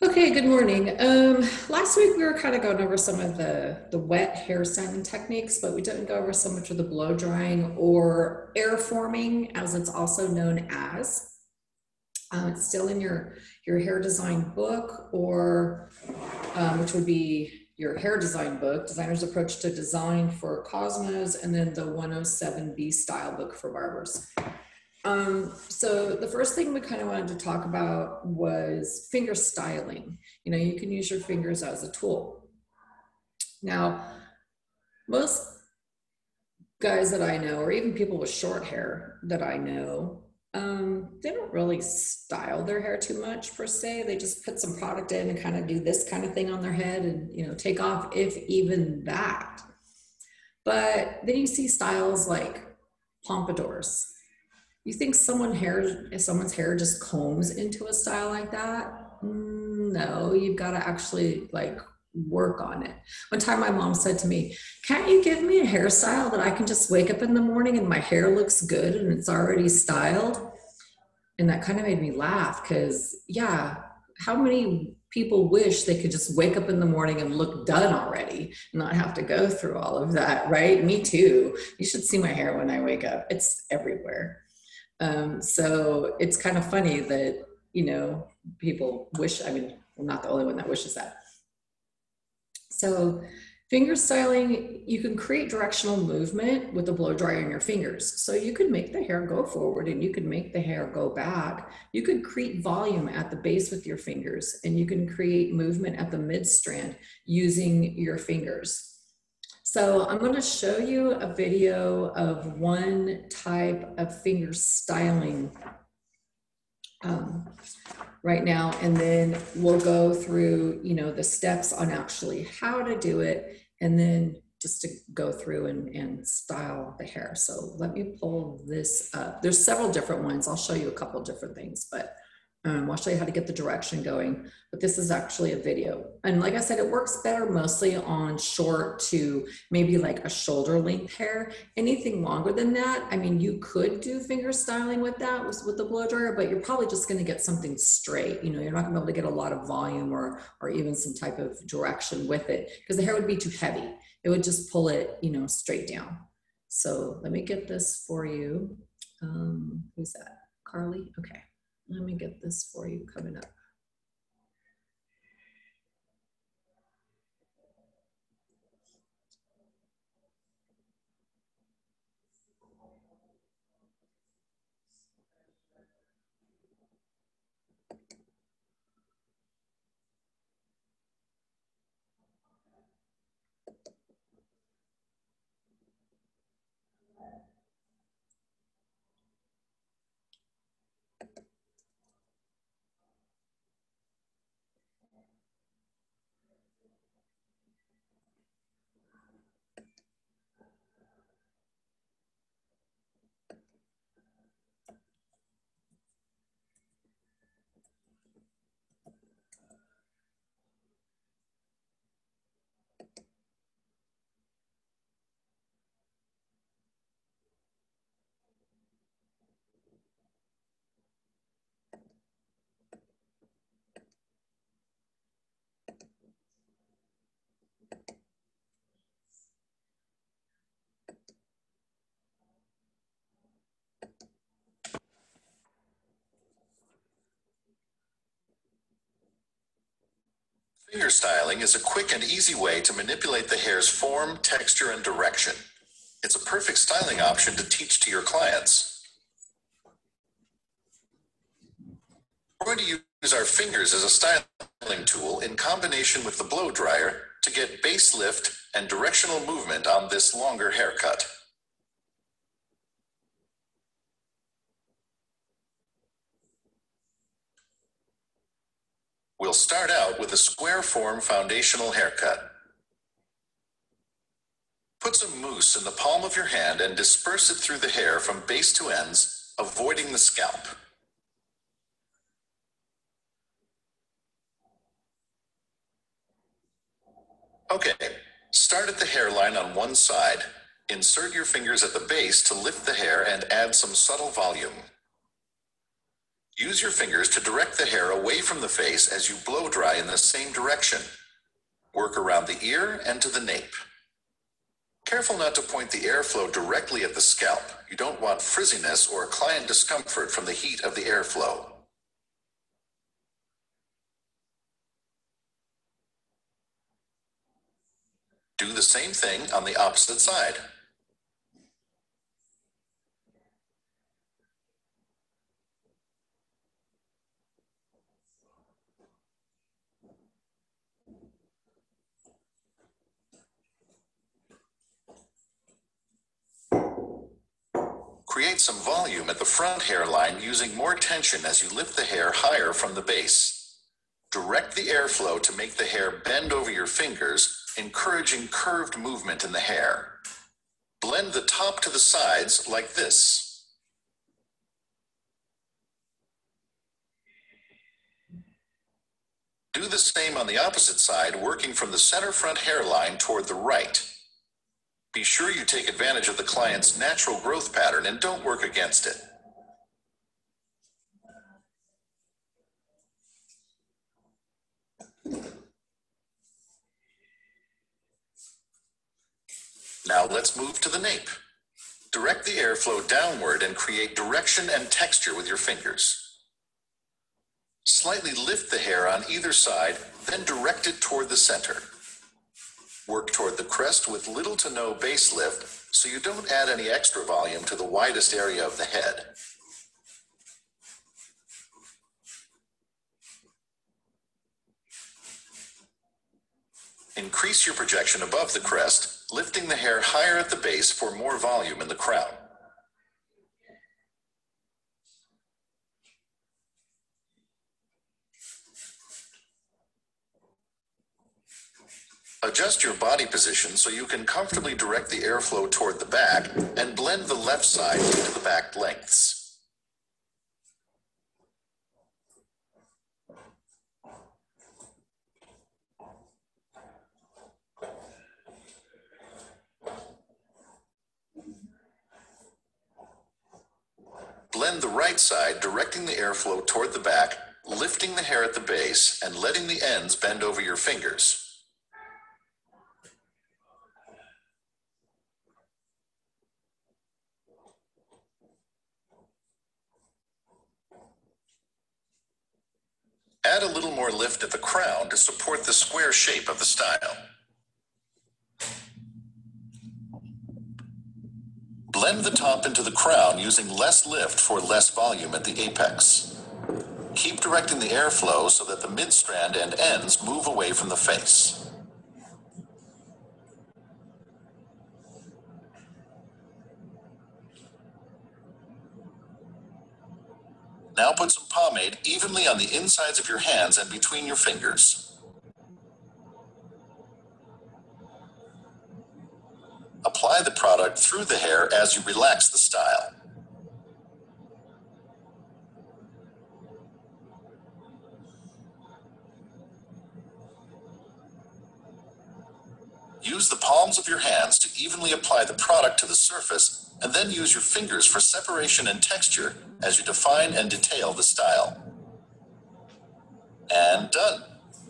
Okay, good morning. Last week we were kind of going over some of the wet hair styling techniques, but we didn't go over so much of the blow drying or air forming, as it's also known as. It's still in your hair design book, or which would be your hair design book, Designer's Approach to Design for Cosmos, and then the 107B style book for barbers. So the first thing we kind of wanted to talk about was finger styling. You know, you can use your fingers as a tool. Now, most guys that I know, or even people with short hair that I know, they don't really style their hair too much per se. They just put some product in and kind of do this kind of thing on their head and, you know, take off, if even that. But then you see styles like pompadours. You think someone's hair just combs into a style like that? No, you've got to actually like work on it. One time my mom said to me, "Can't you give me a hairstyle that I can just wake up in the morning and my hair looks good and it's already styled?" And that kind of made me laugh because, yeah, how many people wish they could just wake up in the morning and look done already, not have to go through all of that, right? Me too. You should see my hair when I wake up. It's everywhere. So it's kind of funny that, you know, people wish, I mean, I'm not the only one that wishes that. So finger styling, you can create directional movement with the blow dryer in your fingers. So you could make the hair go forward and you could make the hair go back. You could create volume at the base with your fingers, and you can create movement at the mid strand using your fingers. So I'm going to show you a video of one type of finger styling right now, and then we'll go through, you know, the steps on actually how to do it, and then just to go through and style the hair. So let me pull this up. There's several different ones. I'll show you a couple different things, but I'll show you how to get the direction going, but this is actually a video. And like I said, it works better mostly on short to maybe like a shoulder length hair. Anything longer than that, I mean, you could do finger styling with that, with the blow dryer, but you're probably just gonna get something straight. You know, you're not gonna be able to get a lot of volume or even some type of direction with it, because the hair would be too heavy. It would just pull it, you know, straight down. So let me get this for you. Who's that? Carly? Okay. Let me get this for you coming up. Finger styling is a quick and easy way to manipulate the hair's form, texture, and direction. It's a perfect styling option to teach to your clients. We're going to use our fingers as a styling tool in combination with the blow dryer to get base lift and directional movement on this longer haircut. We'll start out with a square form foundational haircut. Put some mousse in the palm of your hand and disperse it through the hair from base to ends, avoiding the scalp. Okay, start at the hairline on one side. Insert your fingers at the base to lift the hair and add some subtle volume. Use your fingers to direct the hair away from the face as you blow dry in the same direction. Work around the ear and to the nape. Careful not to point the airflow directly at the scalp. You don't want frizziness or client discomfort from the heat of the airflow. Do the same thing on the opposite side. Create some volume at the front hairline using more tension as you lift the hair higher from the base. Direct the airflow to make the hair bend over your fingers, encouraging curved movement in the hair. Blend the top to the sides like this. Do the same on the opposite side, working from the center front hairline toward the right. Be sure you take advantage of the client's natural growth pattern and don't work against it. Now let's move to the nape. Direct the airflow downward and create direction and texture with your fingers. Slightly lift the hair on either side, then direct it toward the center. Work toward the crest with little to no base lift so you don't add any extra volume to the widest area of the head. Increase your projection above the crest, lifting the hair higher at the base for more volume in the crown. Adjust your body position so you can comfortably direct the airflow toward the back and blend the left side into the back lengths. Blend the right side, directing the airflow toward the back, lifting the hair at the base and letting the ends bend over your fingers. Add a little more lift at the crown to support the square shape of the style. Blend the top into the crown using less lift for less volume at the apex. Keep directing the airflow so that the mid-strand and ends move away from the face. Now put some pomade evenly on the insides of your hands and between your fingers. Apply the product through the hair as you relax the style. Use the palms of your hands to evenly apply the product to the surface, and then use your fingers for separation and texture as you define and detail the style. And done.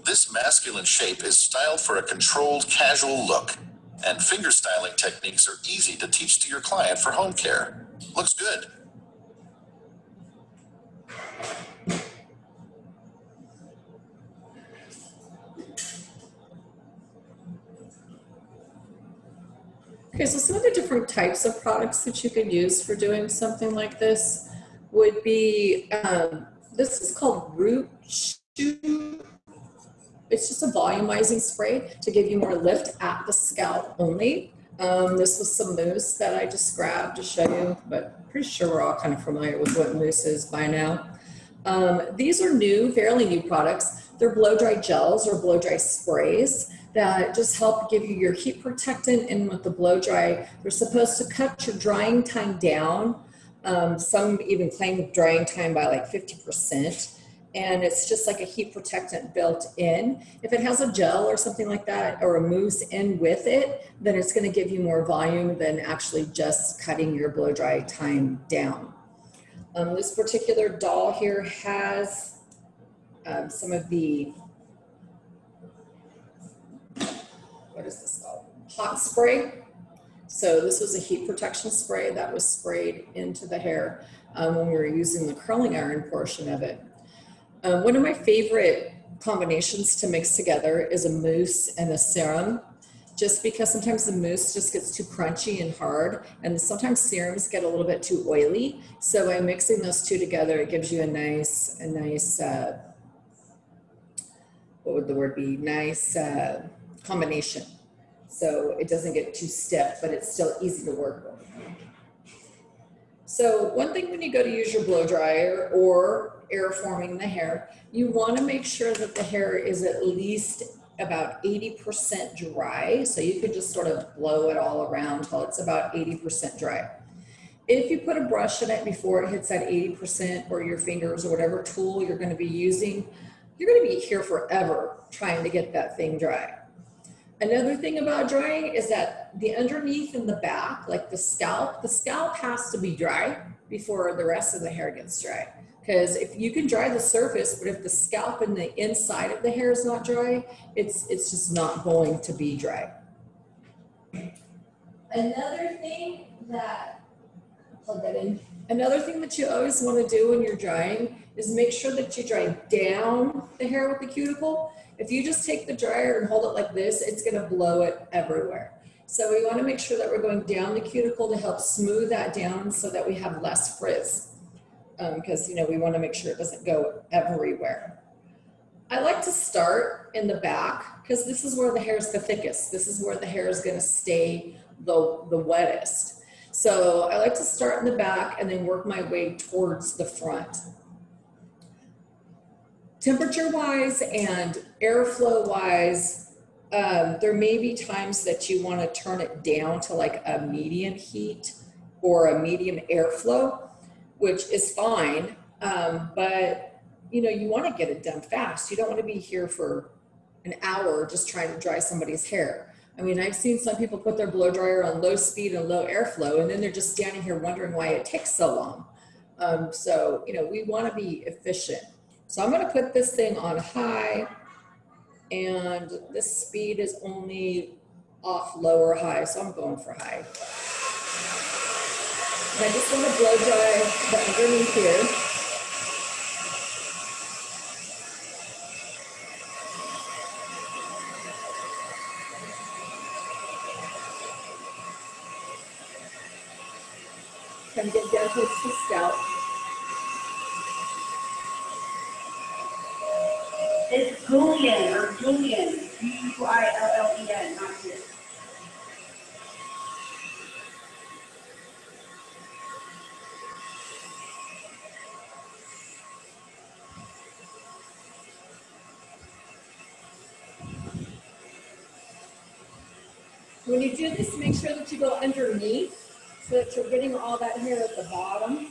This masculine shape is styled for a controlled, casual look, and finger styling techniques are easy to teach to your client for home care. Looks good. Okay, so some of the different types of products that you can use for doing something like this would be, this is called Root Shoe. It's just a volumizing spray to give you more lift at the scalp only. This was some mousse that I just grabbed to show you, but pretty sure we're all kind of familiar with what mousse is by now. These are new, fairly new products. They're blow dry gels or blow dry sprays that just help give you your heat protectant, and with the blow dry, they're supposed to cut your drying time down. Some even claim drying time by like 50%. And it's just like a heat protectant built in. If it has a gel or something like that, or a mousse in with it, then it's going to give you more volume than actually just cutting your blow dry time down. This particular doll here has some of the, what is this called? Hot spray. So this was a heat protection spray that was sprayed into the hair when we were using the curling iron portion of it. One of my favorite combinations to mix together is a mousse and a serum, just because sometimes the mousse just gets too crunchy and hard, and sometimes serums get a little bit too oily. So by mixing those two together, it gives you a nice, what would the word be? Nice combination. So it doesn't get too stiff, but it's still easy to work with. So one thing when you go to use your blow dryer or air forming the hair, you want to make sure that the hair is at least about 80% dry. So you could just sort of blow it all around till it's about 80% dry. If you put a brush in it before it hits that 80%, or your fingers or whatever tool you're going to be using, you're going to be here forever trying to get that thing dry. Another thing about drying is that the underneath and the back, like the scalp has to be dry before the rest of the hair gets dry. Because if you can dry the surface, but if the scalp and the inside of the hair is not dry, it's just not going to be dry. Another thing that, plug that in. Another thing that you always want to do when you're drying is make sure that you dry down the hair with the cuticle. If you just take the dryer and hold it like this, it's going to blow it everywhere. So we want to make sure that we're going down the cuticle to help smooth that down so that we have less frizz. Because, we want to make sure it doesn't go everywhere. I like to start in the back because this is where the hair is the thickest. This is where the hair is going to stay the wettest. So I like to start in the back and then work my way towards the front. Temperature-wise and airflow-wise, there may be times that you want to turn it down to like a medium heat or a medium airflow, which is fine, but you want to get it done fast. You don't want to be here for an hour just trying to dry somebody's hair. I mean, I've seen some people put their blow dryer on low speed and low airflow, and then they're just standing here wondering why it takes so long. So we want to be efficient. So I'm going to put this thing on high, and this speed is only off low or high, so I'm going for high. And I just want to blow dry the underneath here. Kind of get down towards the scalp. It's Julian, Juillen, not here. When you do this, make sure that you go underneath so that you're getting all that hair at the bottom.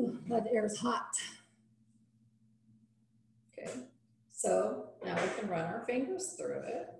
Ooh, that air is hot. Okay, so now we can run our fingers through it.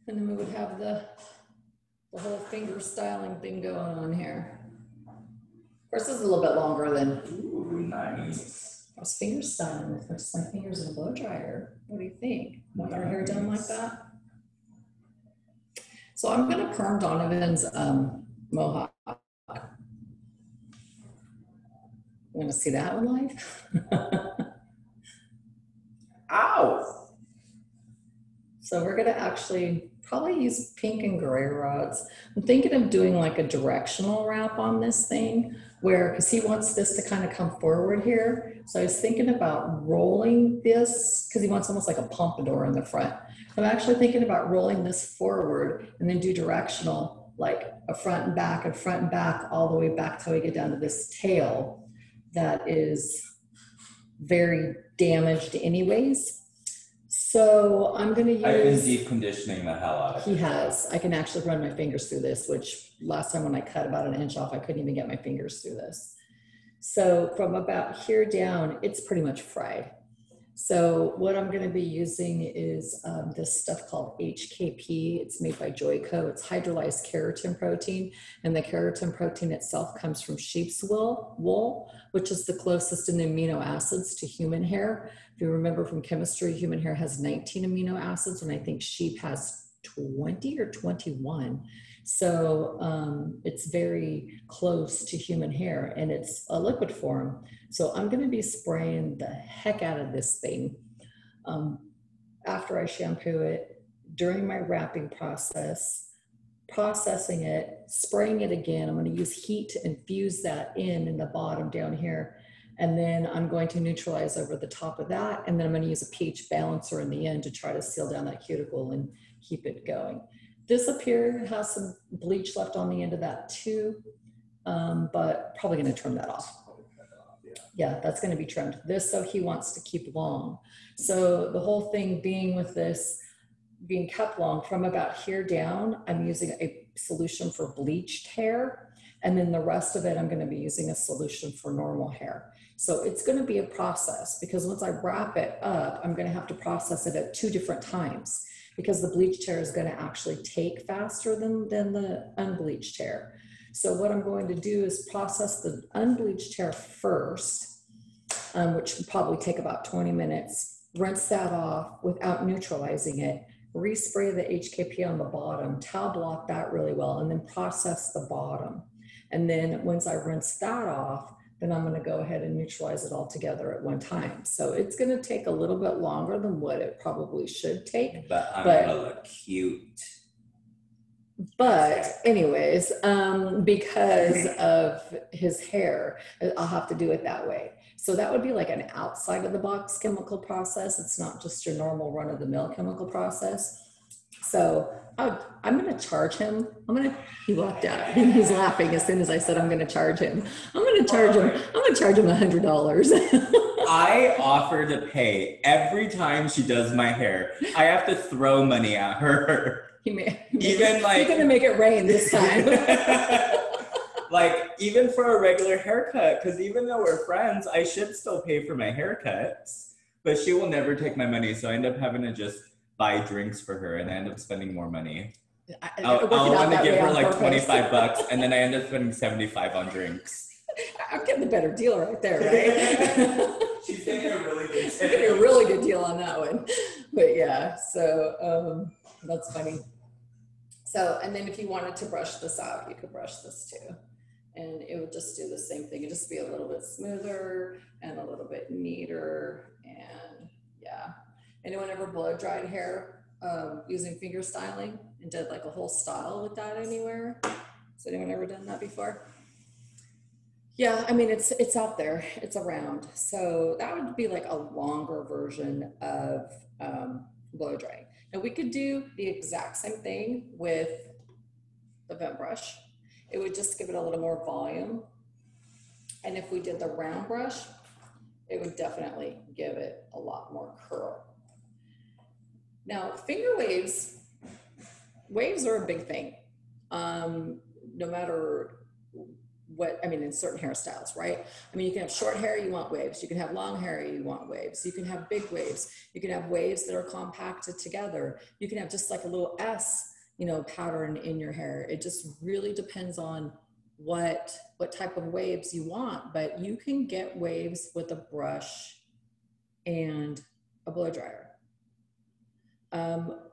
And then we would have the whole finger styling thing going on here. Of course, this is a little bit longer than. Ooh, nice. I was finger styling with just my fingers in a blow dryer. What do you think? Want your hair done like that? So I'm gonna perm Donovan's mohawk. You wanna see that one live? Ow! So we're gonna actually probably use pink and gray rods. I'm thinking of doing like a directional wrap on this thing where, because he wants this to kind of come forward here. So I was thinking about rolling this, because he wants almost like a pompadour in the front. I'm actually thinking about rolling this forward and then do directional, like a front and back, all the way back till we get down to this tail that is very damaged anyways. So I'm going to use. I've been deep conditioning the hell out of it. He has. I can actually run my fingers through this, which last time when I cut about an inch off, I couldn't even get my fingers through this. So from about here down, it's pretty much fried. So what I'm going to be using is this stuff called HKP. It's made by Joico. It's hydrolyzed keratin protein, and the keratin protein itself comes from sheep's wool, which is the closest in the amino acids to human hair. If you remember from chemistry, human hair has 19 amino acids, and I think sheep has 20 or 21. So it's very close to human hair, and it's a liquid form. So I'm going to be spraying the heck out of this thing after I shampoo it, during my wrapping process, processing it, spraying it again. I'm going to use heat to infuse that in the bottom down here. And then I'm going to neutralize over the top of that. And then I'm going to use a pH balancer in the end to try to seal down that cuticle and keep it going. This up here has some bleach left on the end of that too, but probably going to trim that off. Yeah, that's going to be trimmed. This, so he wants to keep long. So the whole thing being with this being kept long from about here down, I'm using a solution for bleached hair. And then the rest of it, I'm going to be using a solution for normal hair. So it's going to be a process, because once I wrap it up, I'm going to have to process it at 2 different times, because the bleached hair is going to actually take faster than the unbleached hair. So what I'm going to do is process the unbleached hair first, which will probably take about 20 minutes, rinse that off without neutralizing it, respray the HKP on the bottom, towel block that really well, and then process the bottom. And then once I rinse that off, then I'm going to go ahead and neutralize it all together at one time. So it's going to take a little bit longer than what it probably should take. But I'm going to look cute. But anyways, because of his hair, I'll have to do it that way. So that would be like an outside of the box chemical process. It's not just your normal run of the mill chemical process. So I'm going to charge him. He walked out and he's laughing as soon as I said I'm going to charge him. I'm going to charge him $100. I offer to pay every time she does my hair. I have to throw money at her. You're Even like going to make it rain this time. Like even for a regular haircut, because even though we're friends, I should still pay for my haircuts, but she will never take my money. So I end up having to just buy drinks for her, and I end up spending more money. I'll want to give her like $25 and then I end up spending $75 on drinks. I'm getting the better deal right there, right? She's getting a really good She's getting a really good deal on that one. But yeah, so that's funny. So, and then if you wanted to brush this out, you could brush this too. And it would just do the same thing. It'd just be a little bit smoother and a little bit neater. And yeah. Anyone ever blow dried hair? using finger styling and did like a whole style with that anywhere. Has anyone ever done that before? Yeah, I mean, it's out there, it's around. So that would be like a longer version of blow drying. Now we could do the exact same thing with the vent brush. It would just give it a little more volume. And if we did the round brush, it would definitely give it a lot more curl. Now, finger waves are a big thing. No matter what, I mean, in certain hairstyles, right? I mean, you can have short hair, you want waves. You can have long hair, you want waves. You can have big waves. You can have waves that are compacted together. You can have just like a little S, you know, pattern in your hair. It just really depends on what type of waves you want, but you can get waves with a brush and a blow dryer.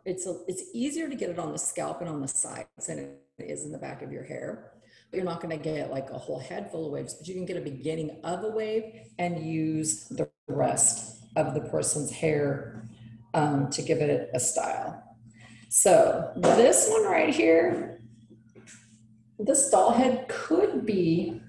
It's easier to get it on the scalp and on the sides than it is in the back of your hair. But you're not going to get like a whole head full of waves, but you can get a beginning of a wave and use the rest of the person's hair to give it a style. So this one right here, this doll head could be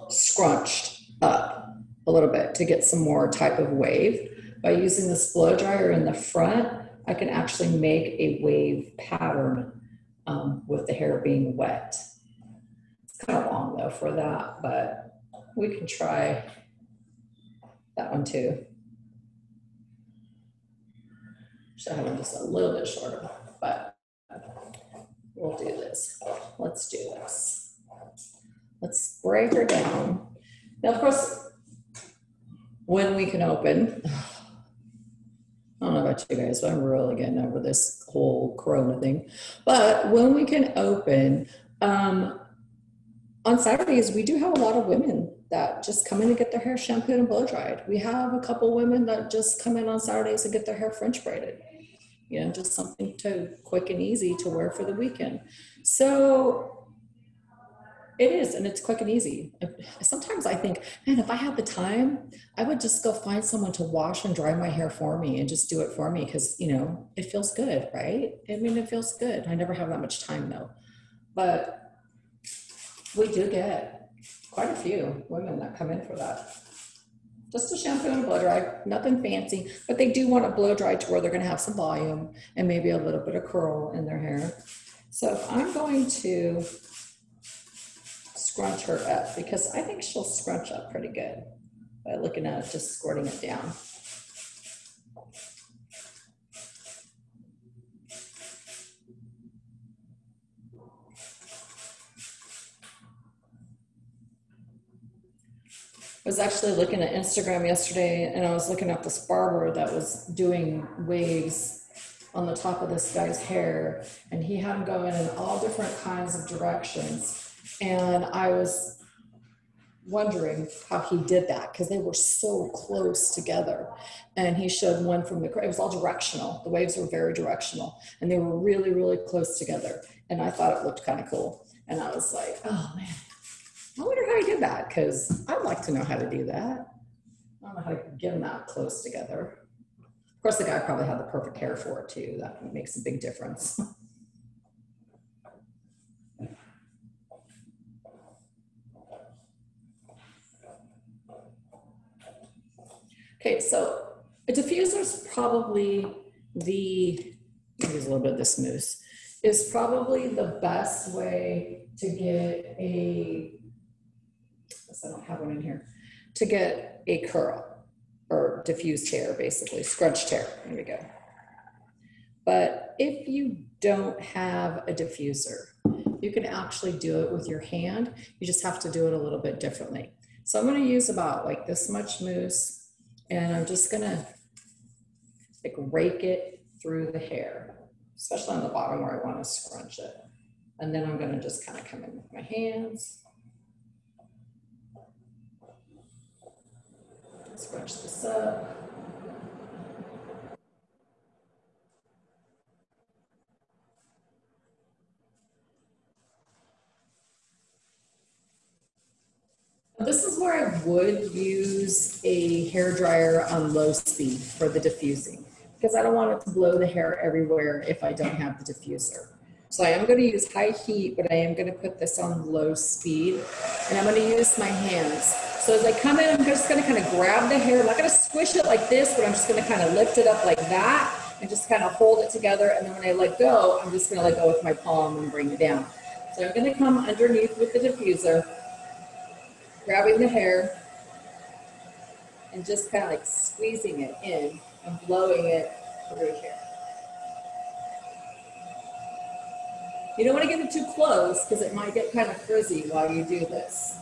scrunched up a little bit to get some more type of wave. By using this blow dryer in the front, I can actually make a wave pattern with the hair being wet. It's kind of long though for that, but we can try that one too. Should have it just a little bit shorter, but we'll do this. Let's do this. Let's spray her down. Now, of course, when we can open, I don't know about you guys, but I'm really getting over this whole Corona thing. But when we can open, on Saturdays, we do have a lot of women that just come in and get their hair shampooed and blow dried. We have a couple women that just come in on Saturdays and get their hair French braided. You know, just something to quick and easy to wear for the weekend. So it is, and it's quick and easy. Sometimes I think, man, if I had the time, I would just go find someone to wash and dry my hair for me and just do it for me because, you know, it feels good, right? I mean, it feels good. I never have that much time though. But we do get quite a few women that come in for that. Just a shampoo and a blow dry, nothing fancy, but they do want a blow dry to where they're going to have some volume and maybe a little bit of curl in their hair. So I'm going to scrunch her up because I think she'll scrunch up pretty good by looking at it, just squirting it down. I was actually looking at Instagram yesterday and I was looking at this barber that was doing waves on the top of this guy's hair, and he had them going in all different kinds of directions. And I was wondering how he did that because they were so close together. And he showed one from the, it was all directional. The waves were very directional and they were really, really close together. And I thought it looked kind of cool. And I was like, oh man, I wonder how he did that because I'd like to know how to do that. I don't know how to get them that close together. Of course, the guy probably had the perfect hair for it too. That makes a big difference. Okay, so a diffuser is probably the, use a little bit of this mousse, is probably the best way to get a, I don't have one in here, to get a curl or diffused hair, basically, scrunched hair. There we go. But if you don't have a diffuser, you can actually do it with your hand. You just have to do it a little bit differently. So I'm going to use about like this much mousse, and I'm just going to like rake it through the hair, especially on the bottom where I want to scrunch it. And then I'm going to just kind of come in with my hands. Scrunch this up. This is where I would use a hair dryer on low speed for the diffusing. because I don't want it to blow the hair everywhere if I don't have the diffuser. So I am going to use high heat, but I am going to put this on low speed, and I'm going to use my hands. So as I come in, I'm just going to kind of grab the hair. I'm not going to squish it like this, but I'm just going to kind of lift it up like that and just kind of hold it together. And then when I let go, I'm just going to let go with my palm and bring it down. So I'm going to come underneath with the diffuser, grabbing the hair and just kind of like squeezing it in and blowing it through here. You don't want to get it too close because it might get kind of frizzy while you do this.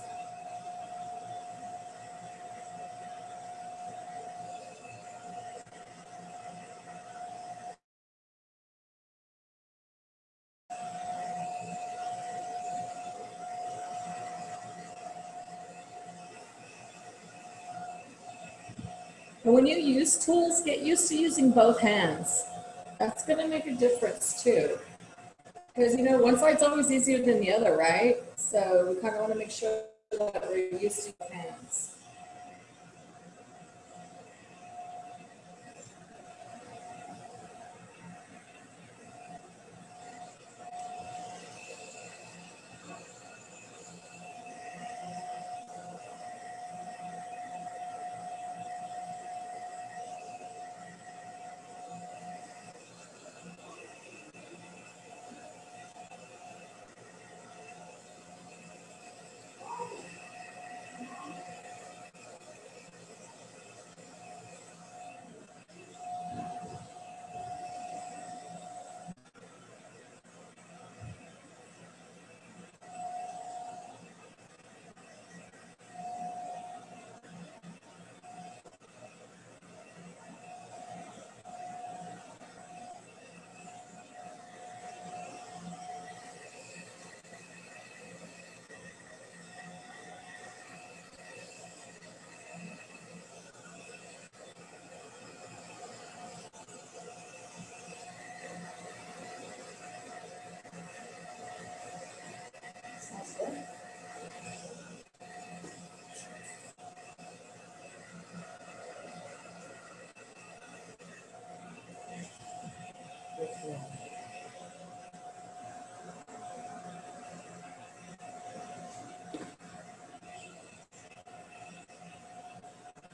And when you use tools, get used to using both hands. That's going to make a difference too. Because, you know, one side's always easier than the other, right? So we kind of want to make sure that we're used to both hands.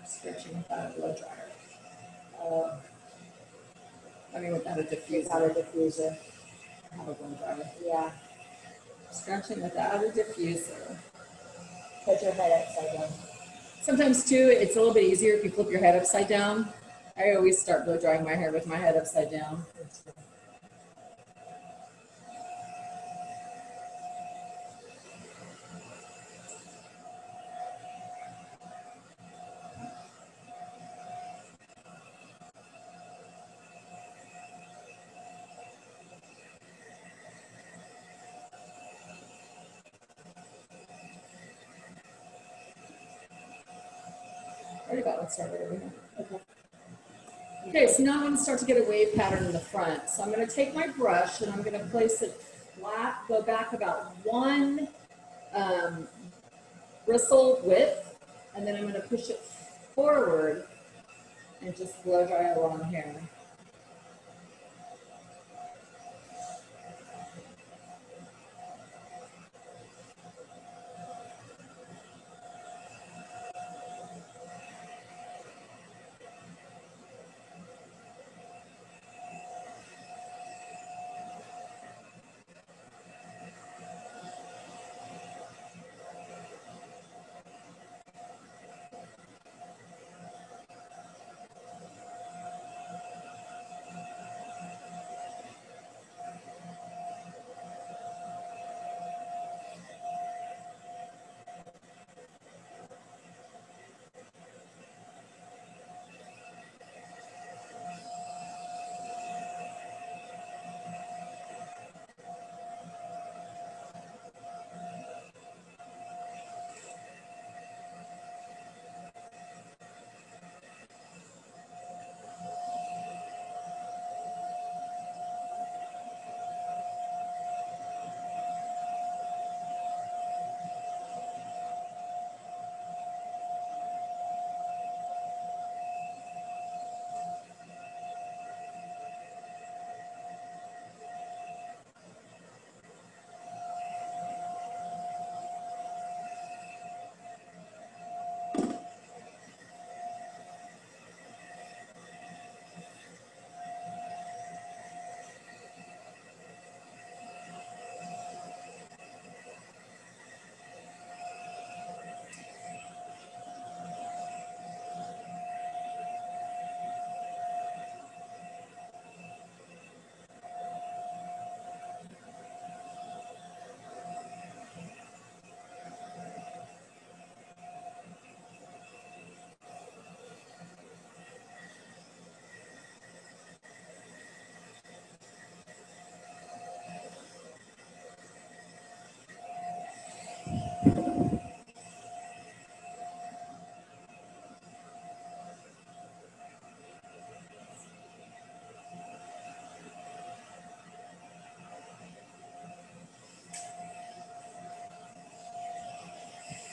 Stretching without a blow dryer. I mean, without a diffuser. Without a diffuser. Have a blow dryer. Yeah. Stretching without a diffuser. Put your head upside down. Sometimes too, it's a little bit easier if you flip your head upside down. I always start blow drying my hair with my head upside down. Already got one started over here. Okay. Okay, so now I'm going to start to get a wave pattern in the front. So I'm going to take my brush and I'm going to place it flat, go back about one bristle width, and then I'm going to push it forward and just blow dry along here.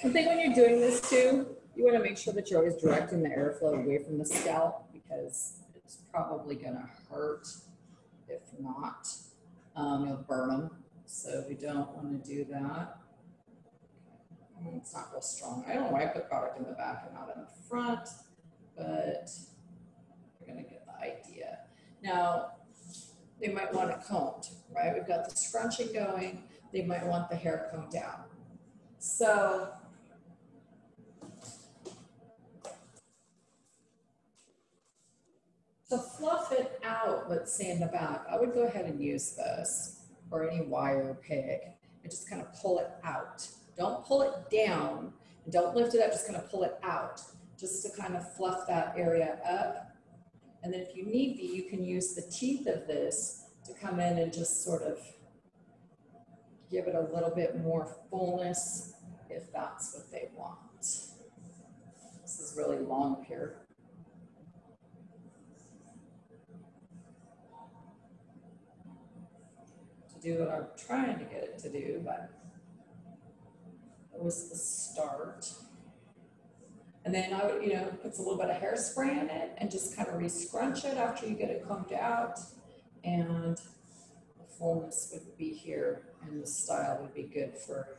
One thing when you're doing this too, you want to make sure that you're always directing the airflow away from the scalp because it's probably going to hurt. If not, you'll burn them. So we don't want to do that. It's not real strong. I don't know why I put product in the back and not in the front, but you're going to get the idea. Now, they might want it combed, right? We've got the scrunching going. They might want the hair combed down. So to fluff it out, let's say in the back, I would go ahead and use this or any wire or pig and just kind of pull it out. Don't pull it down and don't lift it up, just kind of pull it out just to kind of fluff that area up. And then if you need be, you can use the teeth of this to come in and just sort of give it a little bit more fullness if that's what they want. This is really long here. To do what I'm trying to get it to do, but it was the start. And then I would, put a little bit of hairspray in it and just kind of re-scrunch it after you get it combed out. And the fullness would be here and the style would be good for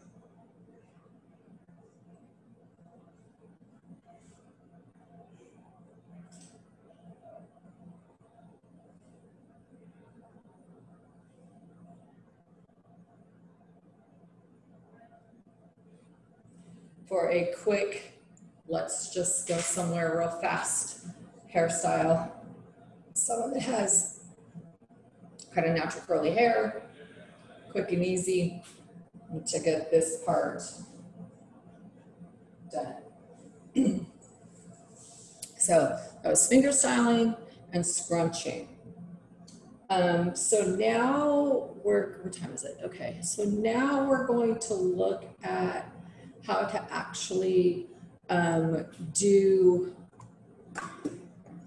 a quick, let's just go somewhere real fast hairstyle. Someone that has kind of natural curly hair, quick and easy, to get this part done. So that was finger styling and scrunching. So now what time is it? Okay, so now we're going to look at how to actually do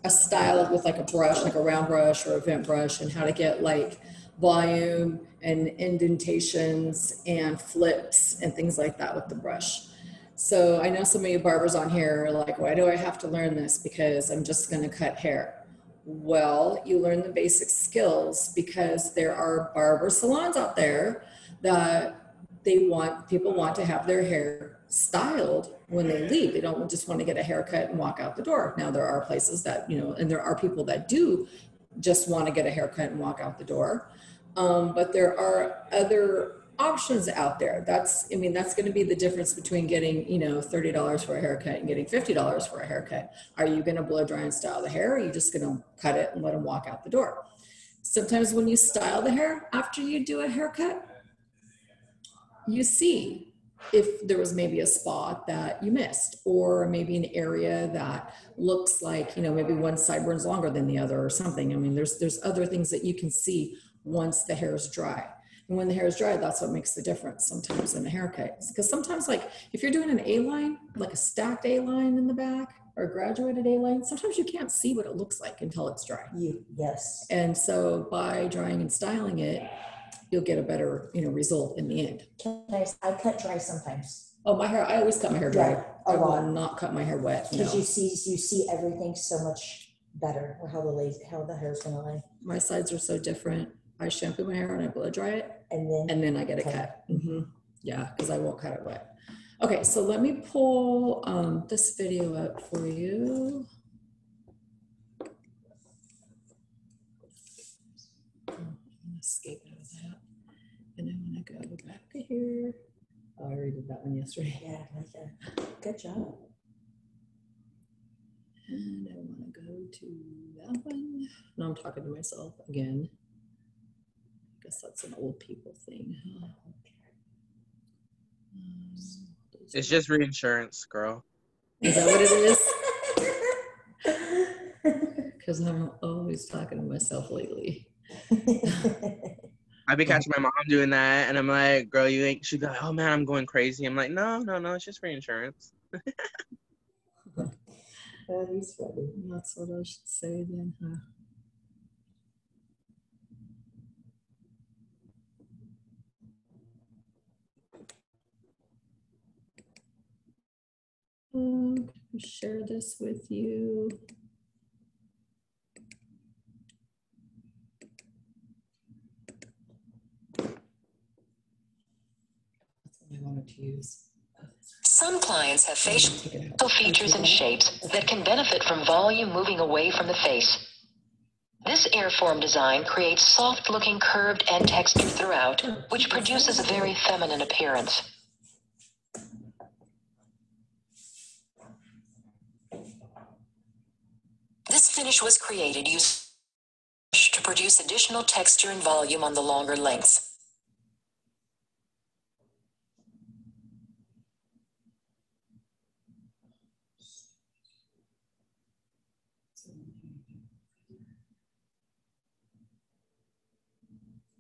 a style with like a brush, like a round brush or a vent brush, and how to get like volume and indentations and flips and things like that with the brush. So I know some of you barbers on here are like, why do I have to learn this? Because I'm just going to cut hair. Well, you learn the basic skills because there are barber salons out there that people want to have their hair styled when they leave. They don't just want to get a haircut and walk out the door. Now there are places that, and there are people that do just want to get a haircut and walk out the door. But there are other options out there. That's going to be the difference between getting, $30 for a haircut and getting $50 for a haircut. Are you going to blow dry and style the hair? Or are you just going to cut it and let them walk out the door? Sometimes when you style the hair after you do a haircut, you see if there was maybe a spot that you missed, or maybe an area that looks like, maybe one sideburns longer than the other or something. There's other things that you can see once the hair is dry. And when the hair is dry, that's what makes the difference sometimes in a haircut. Because sometimes, like if you're doing an A-line, like a stacked A-line in the back or a graduated A-line, sometimes you can't see what it looks like until it's dry. Yes. And so by drying and styling it, you'll get a better, result in the end. I cut dry sometimes. Oh, my hair, I always cut my hair dry. Yeah, I will not cut my hair wet. Because you see everything so much better, or how the hair's gonna lay. My sides are so different. I shampoo my hair and I blow dry it, and then I get it cut. Yeah, because I won't cut it wet. Okay, so let me pull this video up for you. Escape out of that. And I'm gonna go back to here. Oh, I already did that one yesterday. Yeah, right there. Good job. And I want to go to that one. No, I'm talking to myself again. I guess that's an old people thing. Huh? It's just reinsurance, girl. Is that what it is? Because I'm always talking to myself lately. I be catching my mom doing that, and I'm like, girl, you ain't. She'd be like, oh man, I'm going crazy. I'm like, no, it's just reinsurance. That is funny. That's what I should say then, huh? share this with you. I wanted to use. Some clients have facial features and shapes that can benefit from volume moving away from the face. This airform design creates soft-looking curved end texture throughout, which produces a very feminine appearance. This finish was created using to produce additional texture and volume on the longer lengths.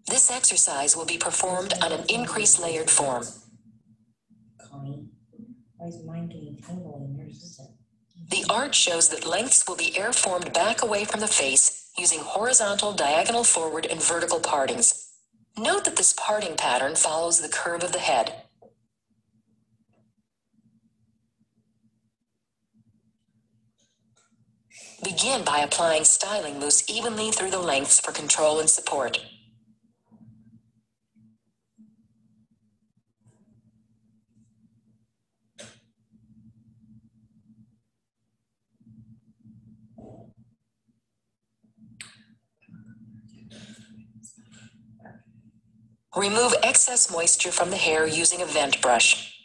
This exercise will be performed on an increased layered form. Connie, why is mine getting tangled and yours isn't? The art shows that lengths will be airformed back away from the face using horizontal, diagonal forward, and vertical partings. Note that this parting pattern follows the curve of the head. Begin by applying styling mousse evenly through the lengths for control and support. Remove excess moisture from the hair using a vent brush.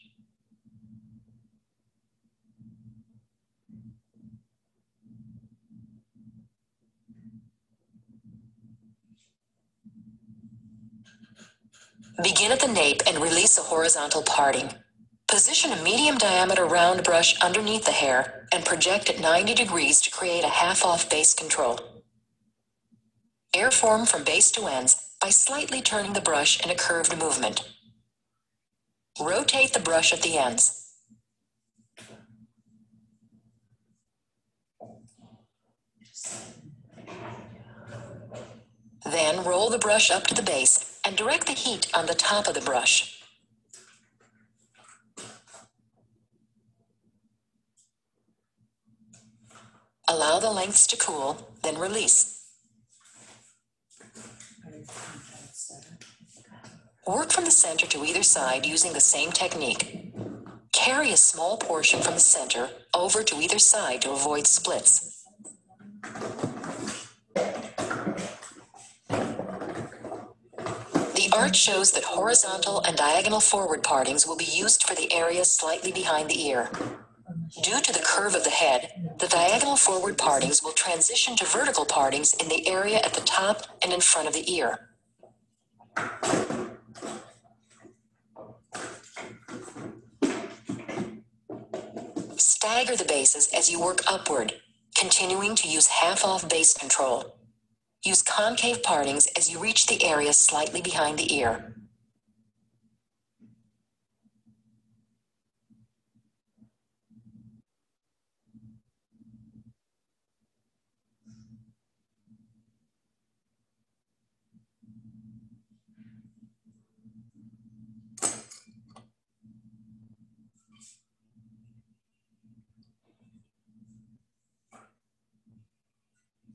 Begin at the nape and release a horizontal parting. Position a medium diameter round brush underneath the hair and project at 90 degrees to create a half-off base control. Airform from base to ends by slightly turning the brush in a curved movement. Rotate the brush at the ends. Then roll the brush up to the base and direct the heat on the top of the brush. Allow the lengths to cool, then release. Work from the center to either side using the same technique. Carry a small portion from the center over to either side to avoid splits. The art shows that horizontal and diagonal forward partings will be used for the area slightly behind the ear. Due to the curve of the head, the diagonal forward partings will transition to vertical partings in the area at the top and in front of the ear. Stagger the bases as you work upward, continuing to use half-off base control. Use concave partings as you reach the area slightly behind the ear.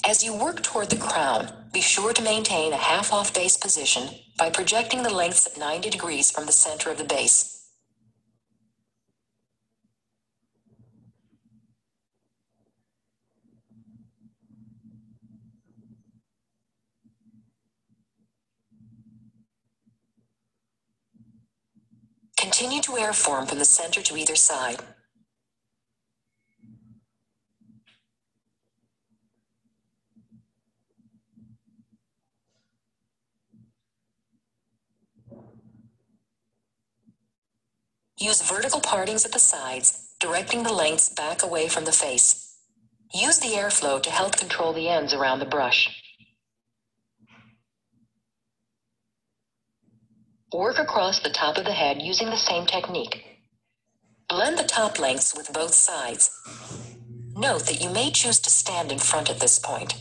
As you work toward the crown, be sure to maintain a half-off base position by projecting the lengths at 90 degrees from the center of the base. Continue to airform from the center to either side. Use vertical partings at the sides, directing the lengths back away from the face. Use the airflow to help control the ends around the brush. Work across the top of the head using the same technique. Blend the top lengths with both sides. Note that you may choose to stand in front at this point.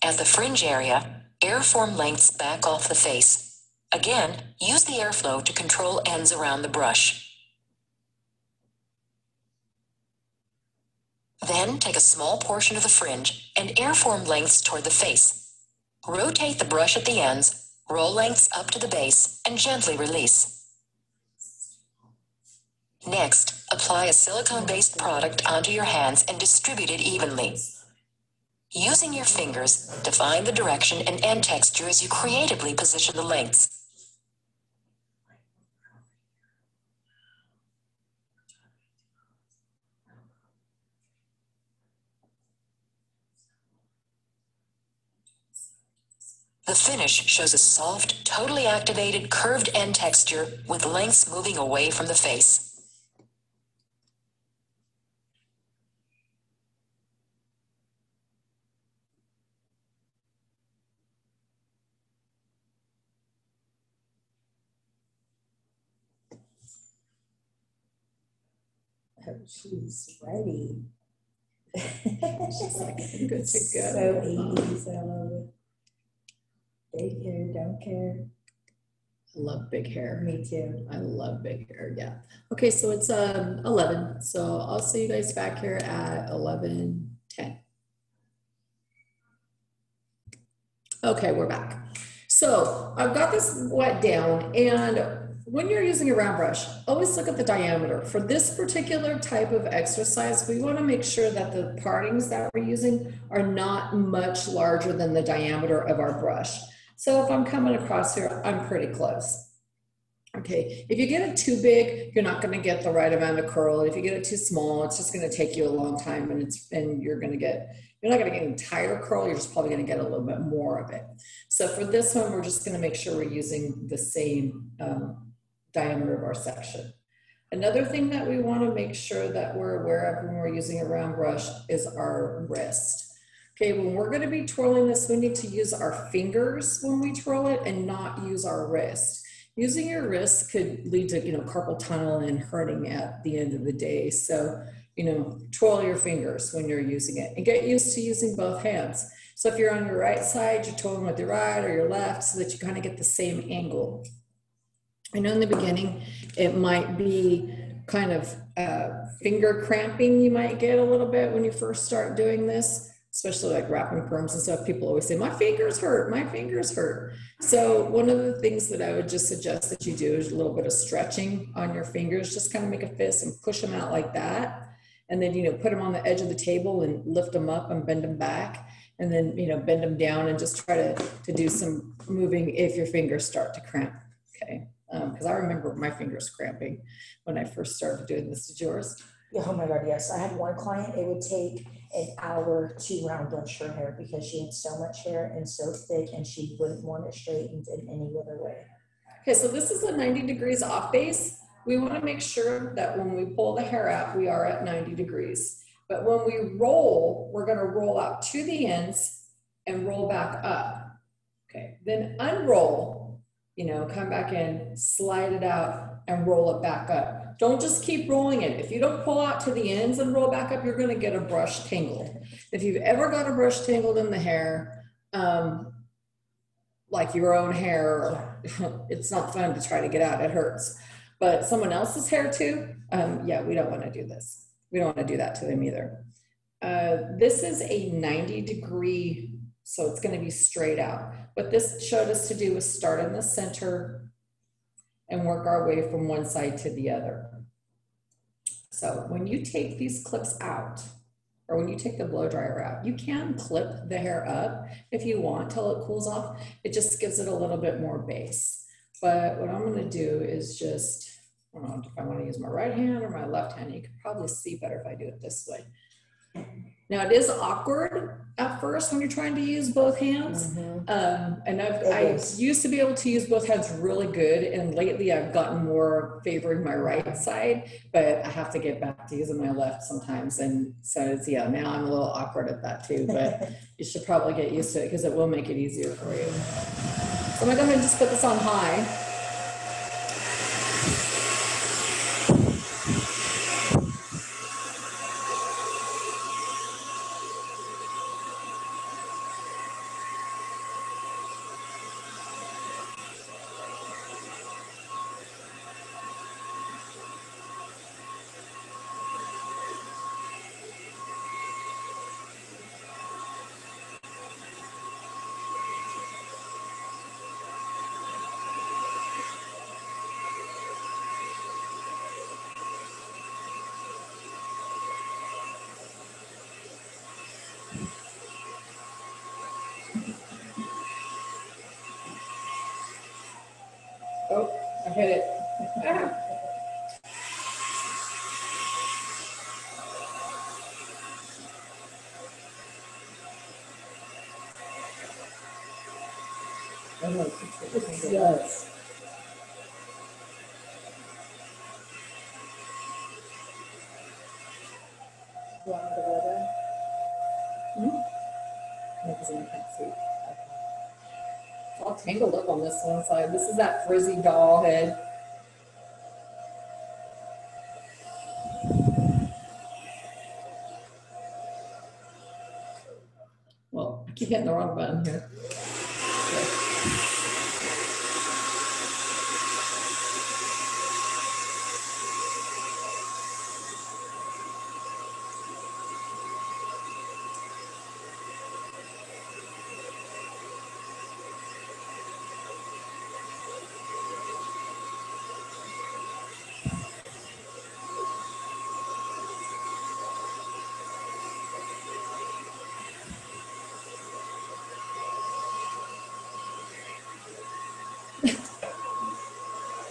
At the fringe area, airform lengths back off the face. Again, use the airflow to control ends around the brush. Then take a small portion of the fringe and airform lengths toward the face. Rotate the brush at the ends, roll lengths up to the base, and gently release. Next, apply a silicone-based product onto your hands and distribute it evenly. Using your fingers, define the direction and end texture as you creatively position the lengths. The finish shows a soft, totally activated, curved end texture with lengths moving away from the face. Oh, she's ready. She's like, I'm good to go. So 80s, I love it. Big hair, don't care. I love big hair. Me too. I love big hair, yeah. Okay, so it's 11. So I'll see you guys back here at 11:10. Okay, we're back. So I've got this wet down, and when you're using a round brush, always look at the diameter. For this particular type of exercise, we want to make sure that the partings that we're using are not much larger than the diameter of our brush. So if I'm coming across here, I'm pretty close. Okay, if you get it too big, you're not going to get the right amount of curl. If you get it too small, it's just going to take you a long time, and you're not going to get entire curl. You're just probably going to get a little bit more of it. So for this one, we're just going to make sure we're using the same diameter of our section. Another thing that we want to make sure that we're aware of when we're using a round brush is our wrist. Okay, when we're going to be twirling this, we need to use our fingers when we twirl it and not use our wrist. Using your wrist could lead to, carpal tunnel and hurting at the end of the day. So, twirl your fingers when you're using it and get used to using both hands. So if you're on your right side, you're twirling with your right or your left so that you kind of get the same angle. I know in the beginning, it might be kind of finger cramping you might get a little bit when you first start doing this, especially like wrapping perms and stuff. People always say, my fingers hurt, my fingers hurt. So one of the things that I would just suggest that you do is a little bit of stretching on your fingers. Just kind of make a fist and push them out like that. And then, put them on the edge of the table and lift them up and bend them back. And then, bend them down and just try to do some moving if your fingers start to cramp, okay? Because I remember my fingers cramping when I first started doing this. Did yours? Yeah, oh my God, yes. I had one client, it would take an hour to round brush her hair because she had so much hair and so thick and she wouldn't want it straightened in any other way. Okay, so this is a 90 degrees off base. We want to make sure that when we pull the hair out, we are at 90 degrees. But when we roll, we're going to roll out to the ends and roll back up. Okay, then unroll, come back in, slide it out, and roll it back up. Don't just keep rolling it. If you don't pull out to the ends and roll back up, you're going to get a brush tangle. If you've ever got a brush tangled in the hair, like your own hair, it's not fun to try to get out. It hurts. But someone else's hair too, yeah, we don't want to do this. We don't want to do that to them either. This is a 90 degree, so it's going to be straight out. What this showed us to do was start in the center and work our way from one side to the other. So when you take these clips out, or when you take the blow dryer out, you can clip the hair up if you want till it cools off. It just gives it a little bit more base. But what I'm going to do is just, I don't know if I want to use my right hand or my left hand. You can probably see better if I do it this way. Now it is awkward at first when you're trying to use both hands. And I used to be able to use both hands really good, and lately I've gotten more favoring my right side, but I have to get back to using my left sometimes. And so it's, yeah, now I'm a little awkward at that too, but you should probably get used to it because it will make it easier for you. So I'm gonna go ahead and just put this on high. hit it. Ah. Yes. You want me to go there? No, because I can't see. Okay. It's all tangled up on this one side. This is that frizzy doll head. Well, I keep hitting the wrong button here. Okay.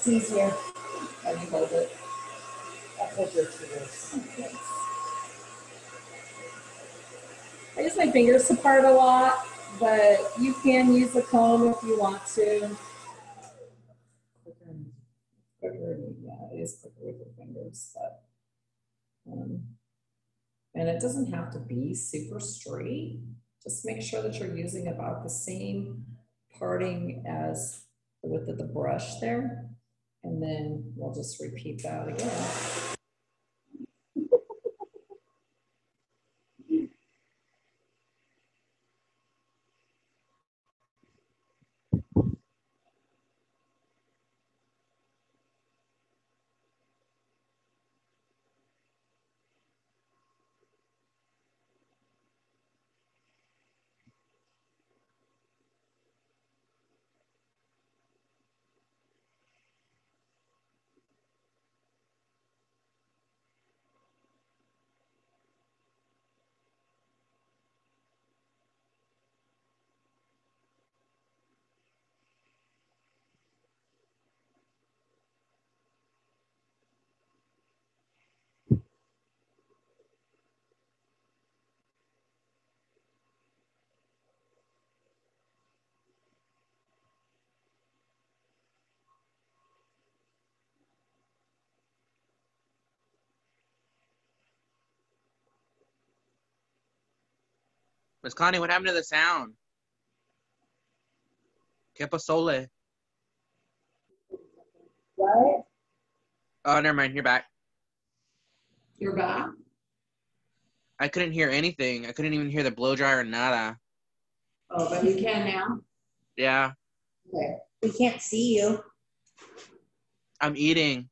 It's easier. I can hold it. I'll hold your fingers. I use my fingers apart a lot, but you can use a comb if you want to. Quicker, yeah, it is quicker with your fingers, but and it doesn't have to be super straight. Just make sure that you're using about the same parting as the width of the brush there, and then we'll just repeat that again. Miss Connie, what happened to the sound? ¿Qué pasó? What? Oh, never mind. You're back. You're back? I couldn't hear anything. I couldn't even hear the blow dryer or nada. Oh, but you can now? Yeah. Okay. We can't see you. I'm eating.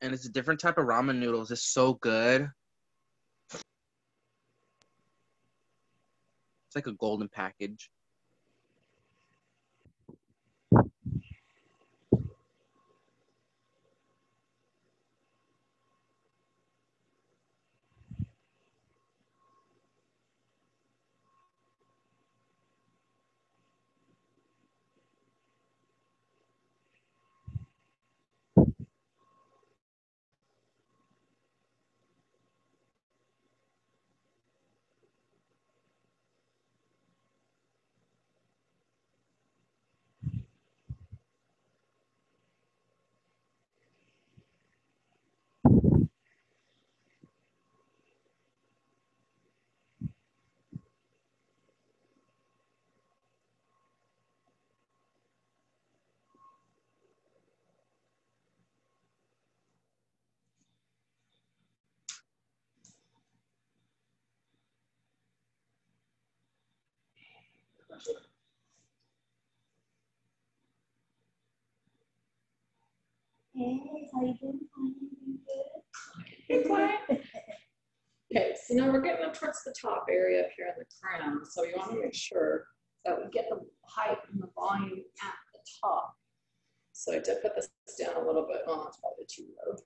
And it's a different type of ramen noodles. It's so good. It's like a golden package. Hey, how you doing? You good? Hey, quiet. Okay, so now we're getting up towards the top area up here in the crown. So you want to make sure that we get the height and the volume at the top. So I did put this down a little bit. Oh, it's probably too low.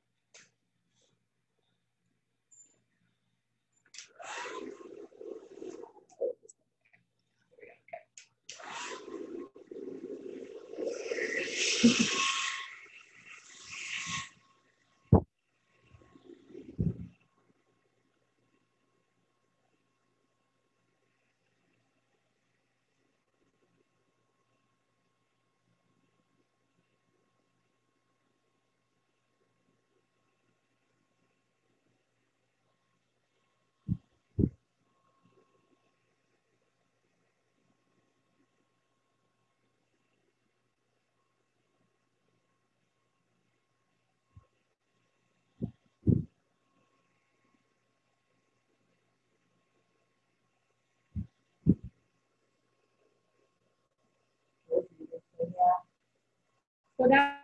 So now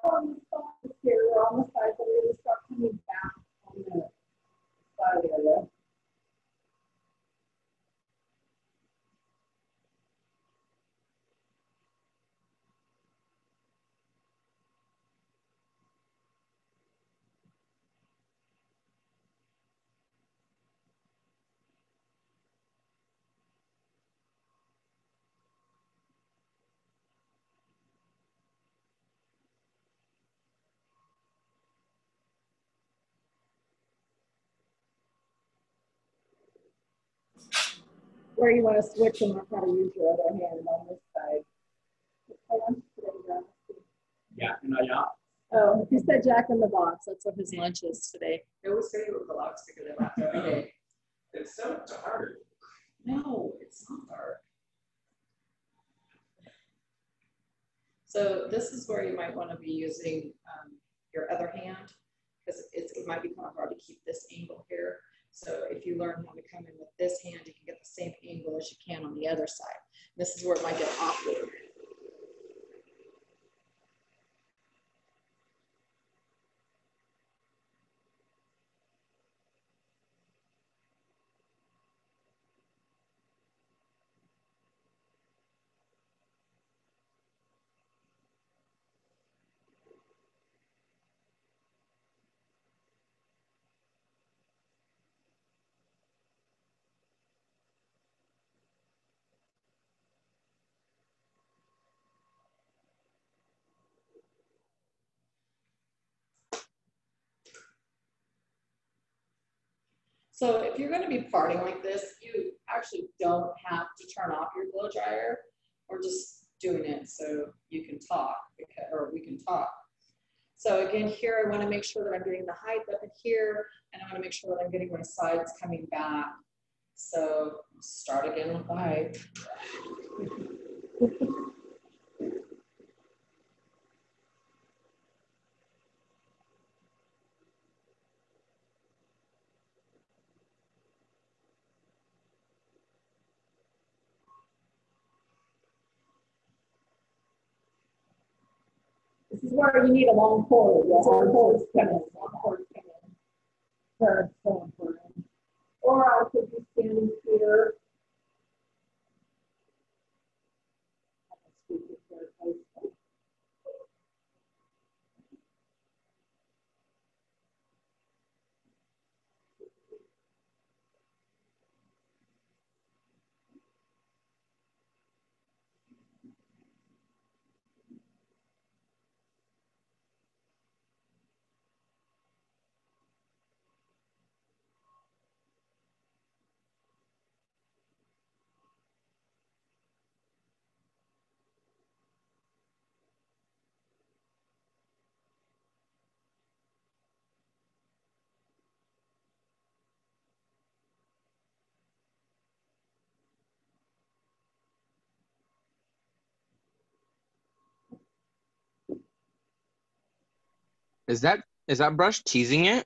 on the side here, we're on the side, so we're going to start coming back on the side area. Where you want to switch and learn how to use your other hand on this side. Yeah, yeah. Oh, he said Jack in the Box. That's what his lunch is today. I always say it with the loudspeaker they left every day. It's so dark. No, it's not dark. So this is where you might want to be using your other hand, because it might be kind of hard to keep this angle here. So if you learn how to come in with this hand, you can get the same angle as you can on the other side. This is where it might get awkward. So if you're going to be parting like this, you actually don't have to turn off your blow dryer. We're just doing it so you can talk, or we can talk. So again, here I want to make sure that I'm getting the height up in here, and I want to make sure that I'm getting my sides coming back. So start again with the height. This is where you need a long cord. Yeah, long cords come in. Long cords come in. They're so important. Or I could be standing here. Is that brush teasing it?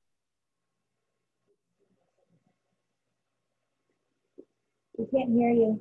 We can't hear you.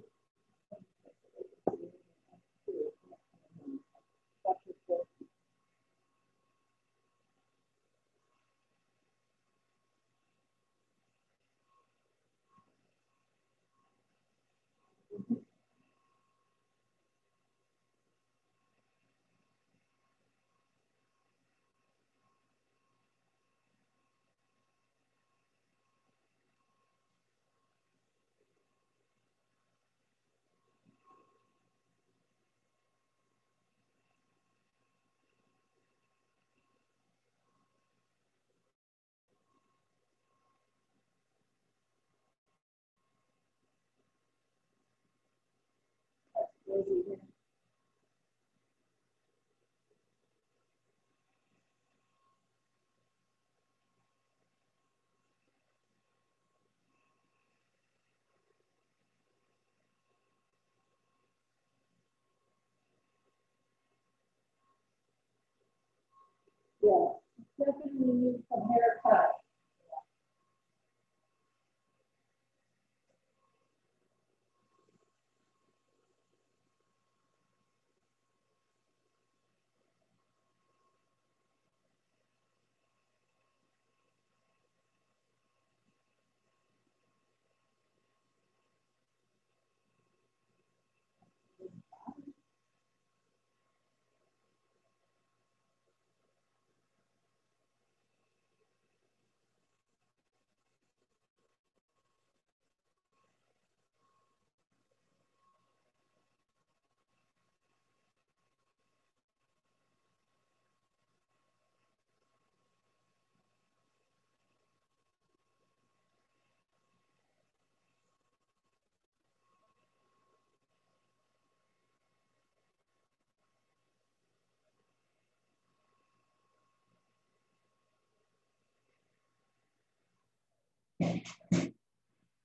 cozy here. Yeah, definitely need some haircut.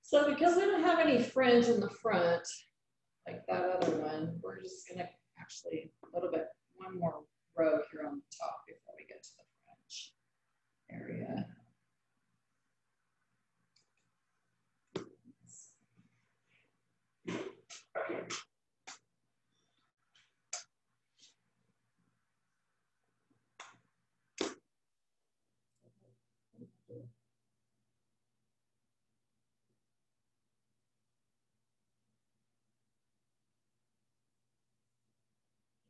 So because we don't have any fringe in the front, like that other one, we're just gonna actually a little bit, one more row here on the top before we get to the fringe area.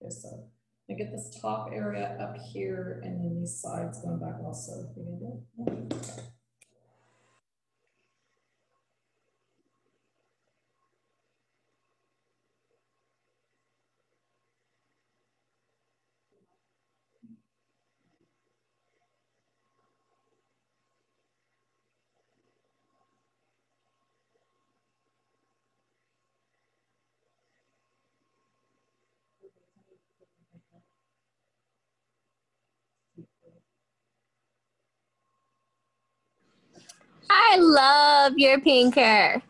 Okay, so I get this top area up here and then these sides going back also. You gonna do it? Yeah. I love your pink hair.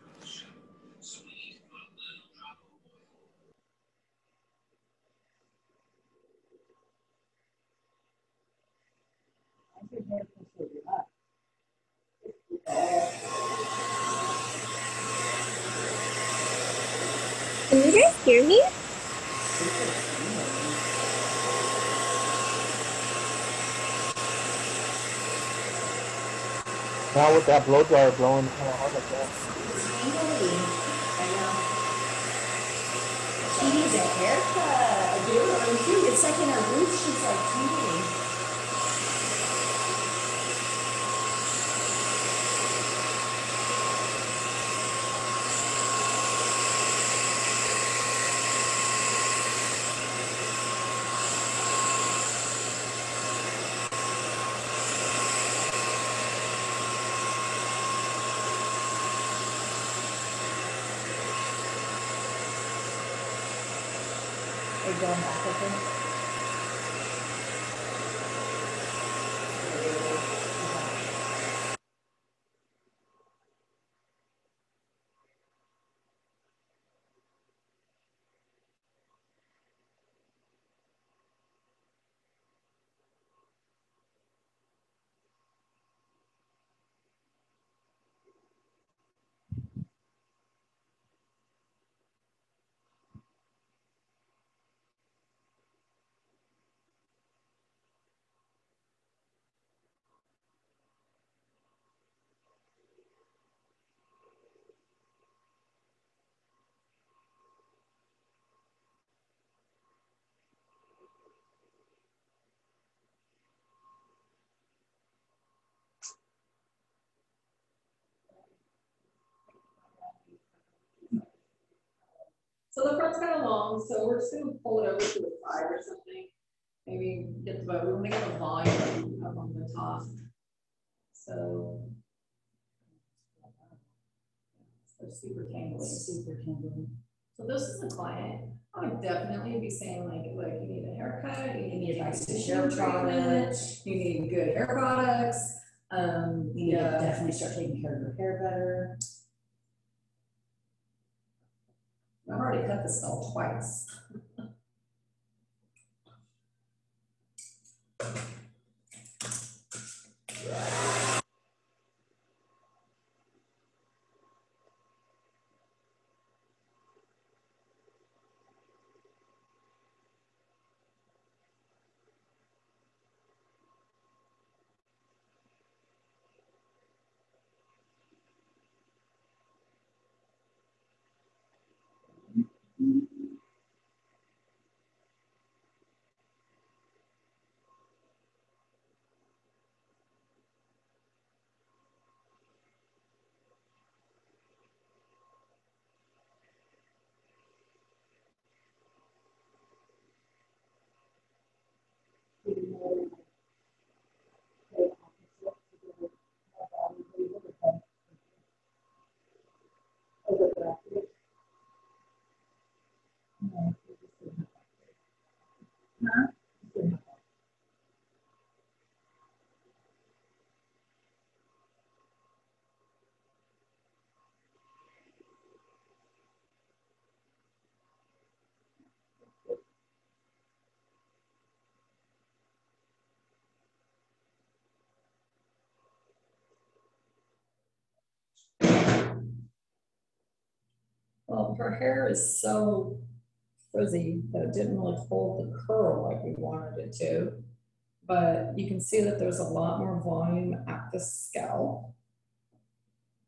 Can you guys hear me? Now with that blow dryer blowing kind of hard like that. She needs a haircut. I do. It's like in her roots, she's like tingling. Are you going back with her? So the front's kind of long, so we're just gonna pull it over to the side or something. Maybe get the, we want to get the volume up on the top. So super tangling, super tangling. So this is a client. I would definitely be saying like, look, you need a haircut, you need advice to hair share treatment, products. you need good hair products. You need to Yeah. definitely start taking care of your hair better. I've already cut the skull twice. Well, her hair is so frizzy that it didn't really hold the curl like we wanted it to. But you can see that there's a lot more volume at the scalp.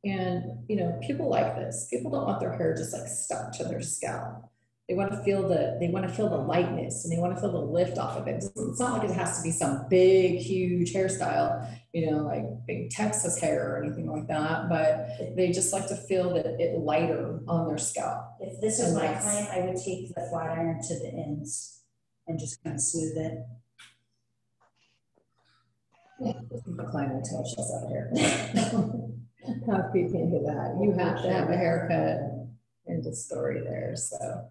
And, you know, people like this. People don't want their hair just like stuck to their scalp. They want to feel the lightness, and they want to feel the lift off of it. It's not like it has to be some big, huge hairstyle, you know, like big Texas hair or anything like that, but they just like to feel that it lighter on their scalp. If this was my client, I would take the flat iron to the ends and just kind of smooth it. Yeah, the client will tell she's out of hair. How if you can do that? You have to have a haircut. End of story there. So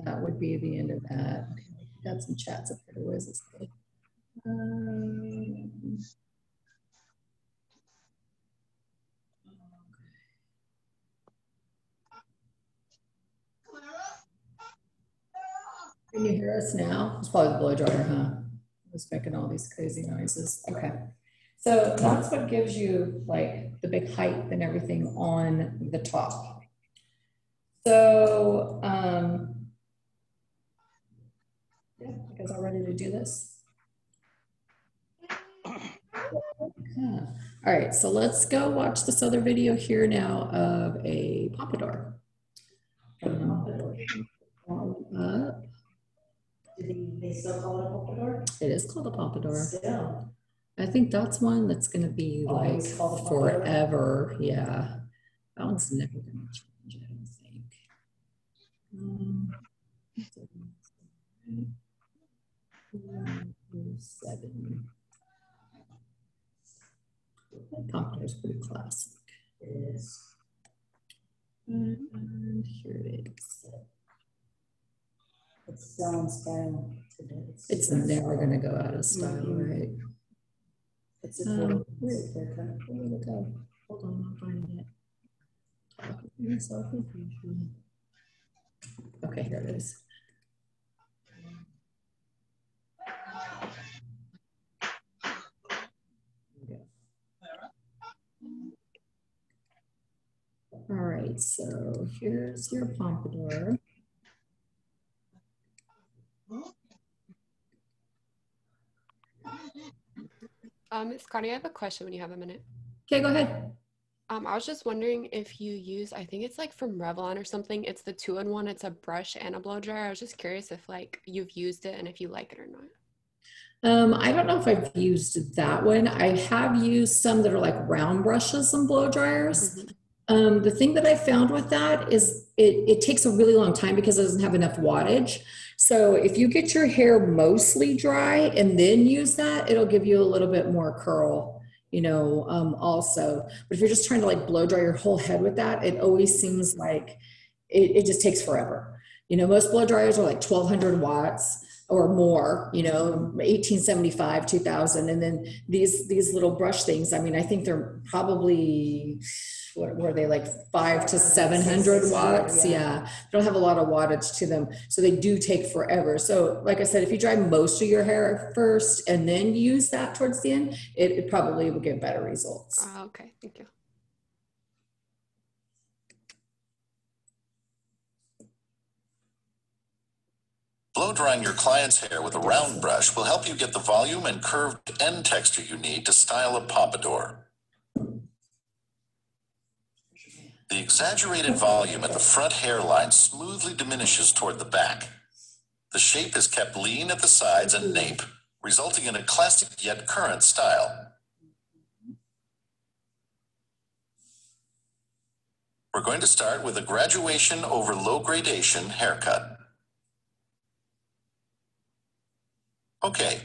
that would be the end of that. Okay, got some chats up here. Where is this thing? Can you hear us now? It's probably the blow dryer, huh? It's making all these crazy noises. Okay. So that's what gives you like the big height and everything on the top. So, yeah, you guys all ready to do this? Okay. All right, so let's go watch this other video here now of a pompadour. Up. Do they still call it a pompadour? It is called a pompadour. Still. I think that's one that's going to be like forever. Yeah, that one's never going to change, I don't think. 7. That pompadour is pretty classic. It is. And here it is. It's still in style today. It's never going to go out of style, right? It's a haircut. Where did it go? Hold on, I'm finding it. Okay, here it is. All right, so here's your pompadour. Miss Connie, I have a question when you have a minute. Okay, go ahead. I was just wondering if you use, I think it's like from Revlon or something. It's the 2-in-1. It's a brush and a blow dryer. I was just curious if like you've used it and if you like it or not. I don't know if I've used that one. I have used some that are like round brushes and blow dryers. Mm-hmm. The thing that I found with that is it takes a really long time because it doesn't have enough wattage. So if you get your hair mostly dry and then use that, it'll give you a little bit more curl, you know, also. But if you're just trying to like blow dry your whole head with that, it always seems like it just takes forever. You know, most blow dryers are like 1200 watts or more, you know, 1875, 2000. And then these little brush things, I mean, I think they're probably, what were they, like 500 to 700 watts? Yeah. They don't have a lot of wattage to them. So they do take forever. So like I said, if you dry most of your hair first and then use that towards the end, it probably will get better results. Okay, thank you. Blow drying your client's hair with a round brush will help you get the volume and curved end texture you need to style a pompadour. The exaggerated volume at the front hairline smoothly diminishes toward the back. The shape is kept lean at the sides and nape, resulting in a classic yet current style. We're going to start with a graduation over low gradation haircut. Okay,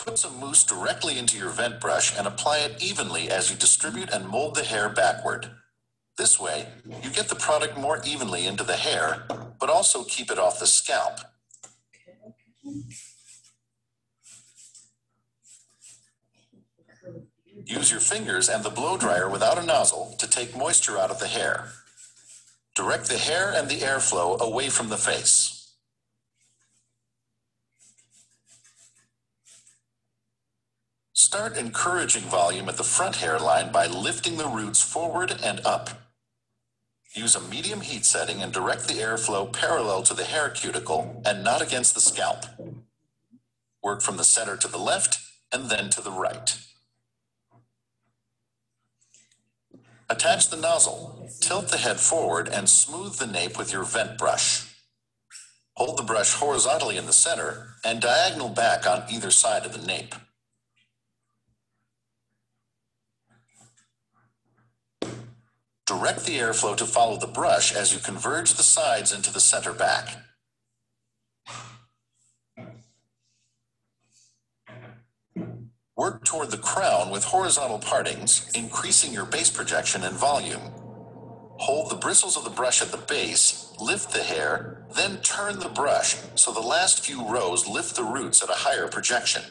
put some mousse directly into your vent brush and apply it evenly as you distribute and mold the hair backward. This way, you get the product more evenly into the hair, but also keep it off the scalp. Use your fingers and the blow dryer without a nozzle to take moisture out of the hair. Direct the hair and the airflow away from the face. Start encouraging volume at the front hairline by lifting the roots forward and up. Use a medium heat setting and direct the airflow parallel to the hair cuticle and not against the scalp. Work from the center to the left and then to the right. Attach the nozzle, tilt the head forward, and smooth the nape with your vent brush. Hold the brush horizontally in the center and diagonal back on either side of the nape. Direct the airflow to follow the brush as you converge the sides into the center back. Work toward the crown with horizontal partings, increasing your base projection and volume. Hold the bristles of the brush at the base, lift the hair, then turn the brush so the last few rows lift the roots at a higher projection.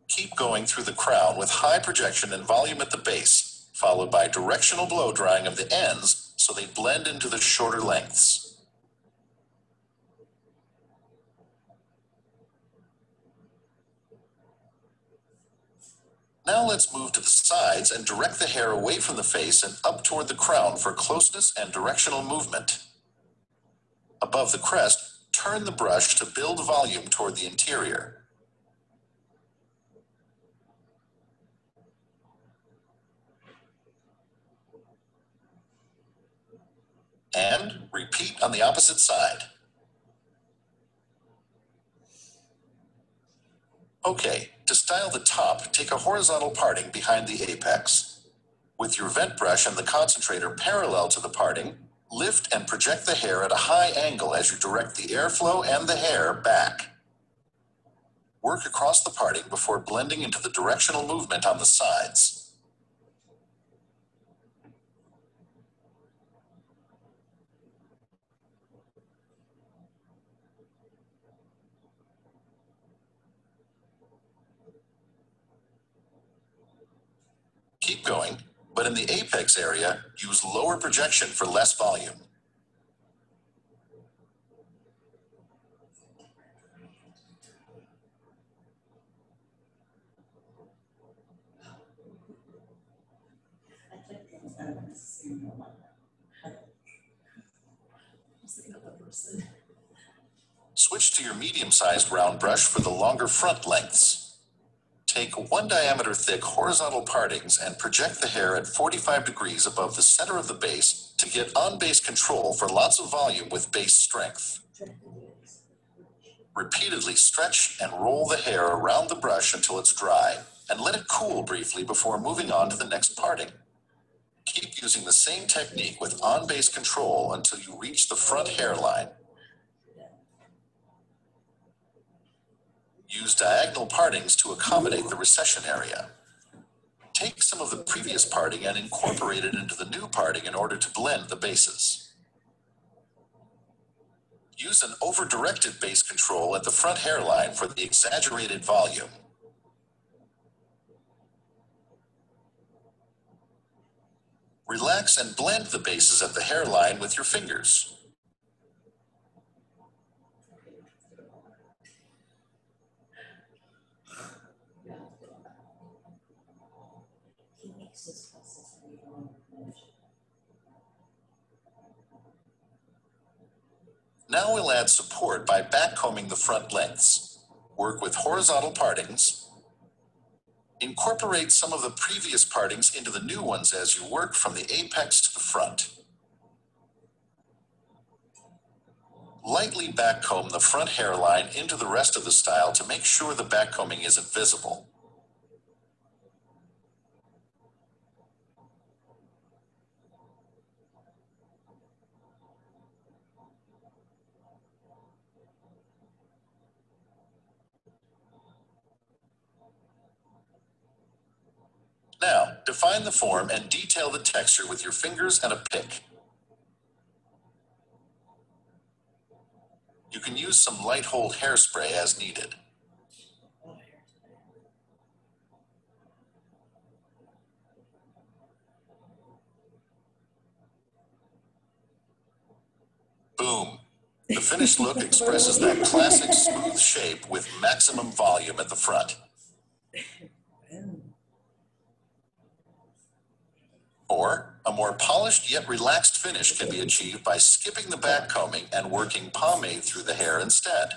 Keep going through the crown with high projection and volume at the base, followed by directional blow drying of the ends so they blend into the shorter lengths. Now let's move to the sides and direct the hair away from the face and up toward the crown for closeness and directional movement. Above the crest, turn the brush to build volume toward the interior. And repeat on the opposite side. Okay, to style the top, take a horizontal parting behind the apex. With your vent brush and the concentrator parallel to the parting, lift and project the hair at a high angle as you direct the airflow and the hair back. Work across the parting before blending into the directional movement on the sides. Keep going, but in the apex area, use lower projection for less volume. Switch to your medium-sized round brush for the longer front lengths. Take 1 diameter thick horizontal partings and project the hair at 45 degrees above the center of the base to get on-base control for lots of volume with base strength. Repeatedly stretch and roll the hair around the brush until it's dry, and let it cool briefly before moving on to the next parting. Keep using the same technique with on-base control until you reach the front hairline. Use diagonal partings to accommodate the recession area. Take some of the previous parting and incorporate it into the new parting in order to blend the bases. Use an over-directed base control at the front hairline for the exaggerated volume. Relax and blend the bases at the hairline with your fingers. Now we'll add support by backcombing the front lengths. Work with horizontal partings. Incorporate some of the previous partings into the new ones as you work from the apex to the front. Lightly backcomb the front hairline into the rest of the style to make sure the backcombing isn't visible. Now, define the form and detail the texture with your fingers and a pick. You can use some light hold hairspray as needed. Boom. The finished look expresses that classic smooth shape with maximum volume at the front. Or, a more polished yet relaxed finish can be achieved by skipping the backcombing and working pomade through the hair instead.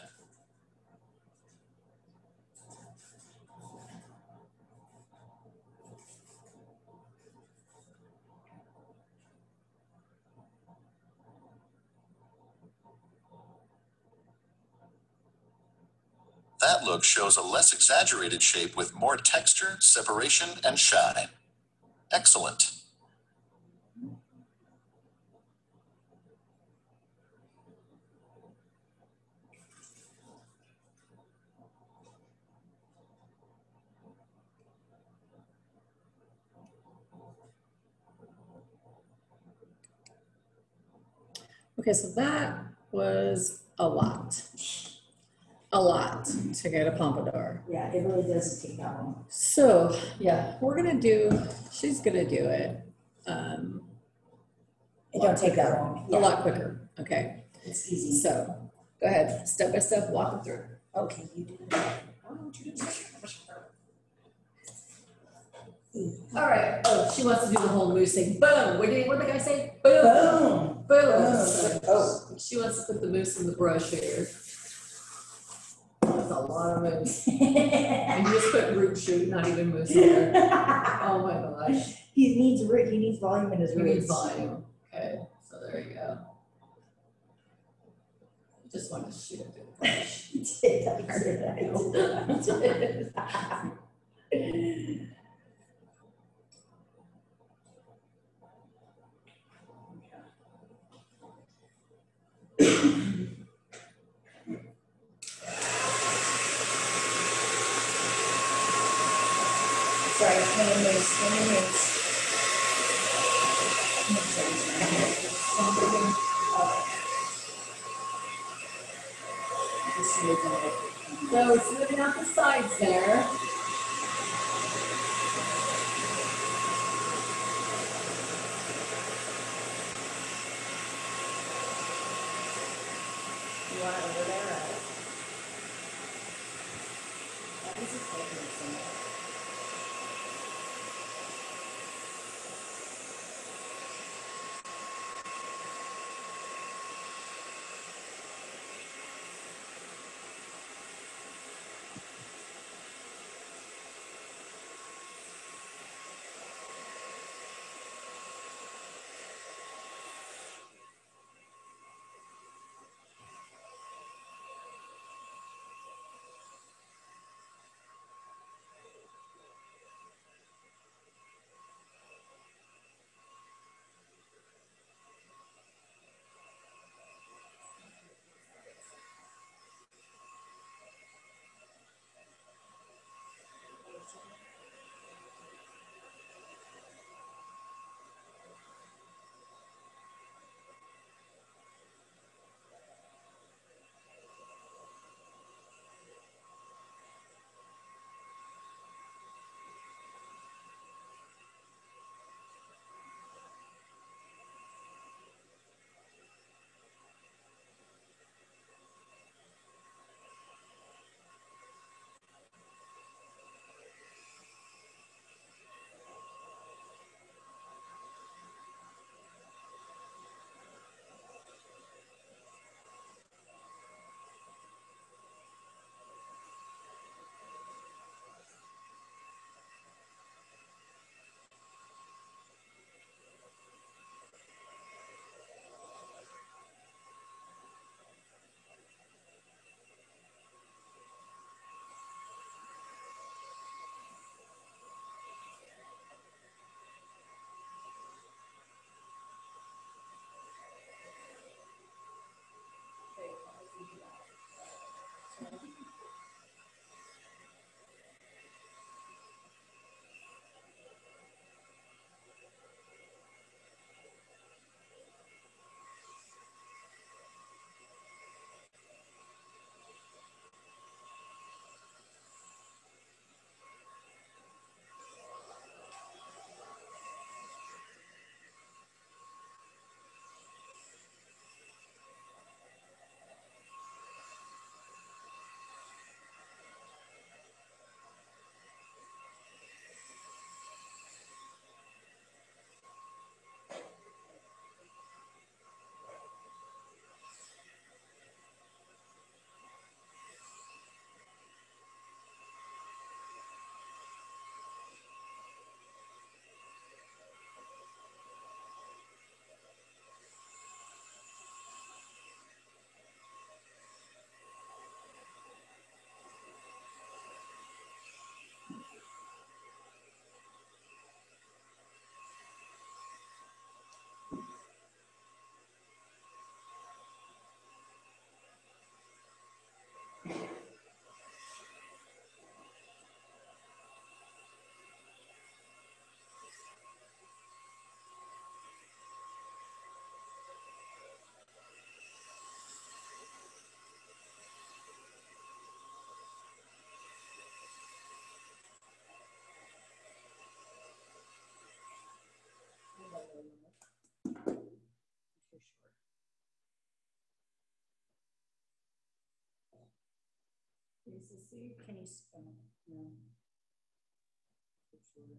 That look shows a less exaggerated shape with more texture, separation, and shine. Excellent. Okay, so that was a lot. A lot to get a pompadour. Yeah, it really doesn't take that long. So, yeah, she's gonna do it. It don't take that long. A lot quicker, okay. It's easy. So, go ahead, step by step, walk them through. Okay, you do that. All right, oh, she wants to do the whole moose thing. Boom, what did the guy say? Boom. Boom. Boom. Oh. She wants to put the moose in the brush here. That's a lot of moose. And you just put root shoot, not even moose on there. Oh my gosh. He needs volume in his He roots. needs volume. Okay, so there you go. Just want to shoot it. Sorry, hand moves. So it's moving out the sides there. You want it over there, right? This is taking some. Can you spell? No. Clean,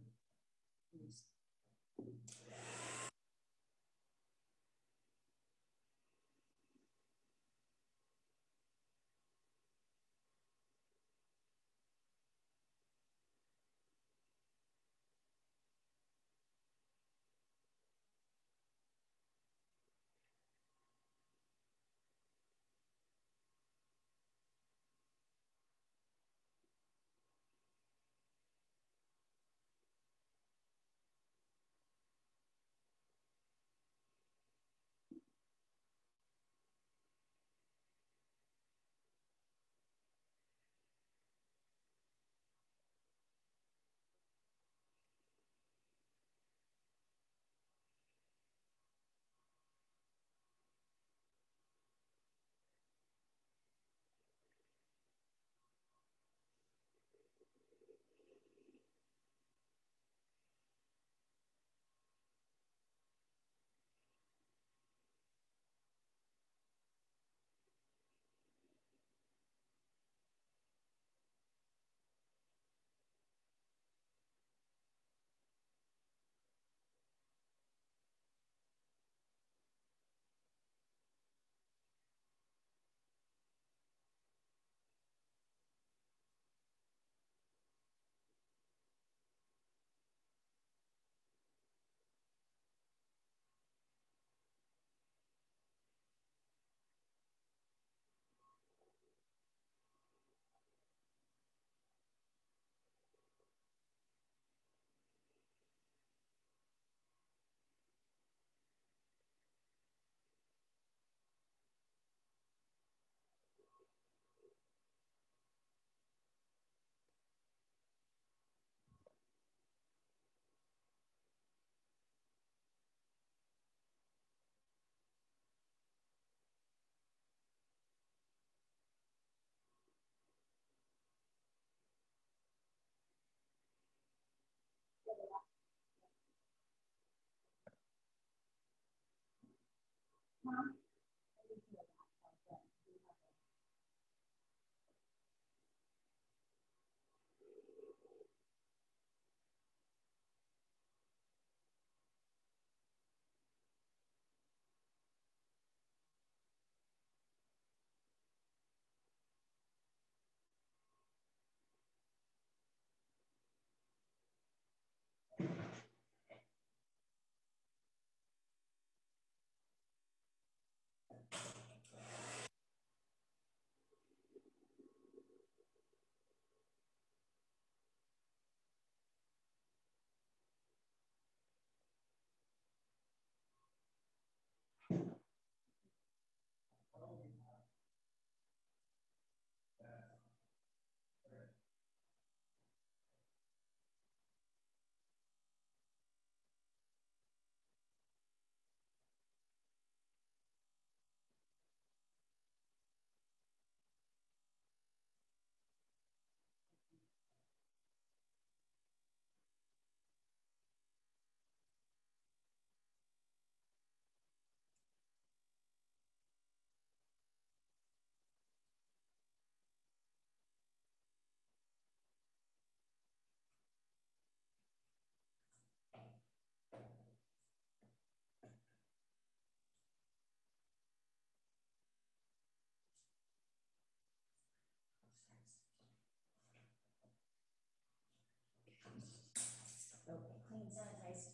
sanitized.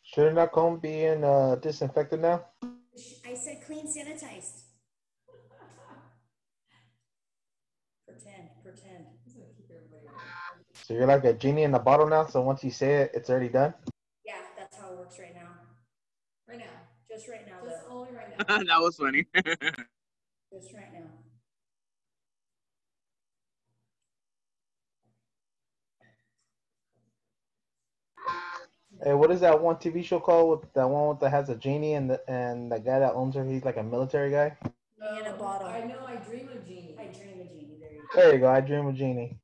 Shouldn't that comb be in disinfected now? I said clean, sanitized. Pretend. So you're like a genie in a bottle now. So once you say it, it's already done. Yeah, that's how it works right now. Right now. Just right now, Just though. only right now. That was funny. Just right now. Hey, what is that one TV show called with that one that has a genie and the guy that owns her? He's like a military guy. In a bottle. I know. I dream of genie. I dream of genie. There you go. There you go. I dream of genie.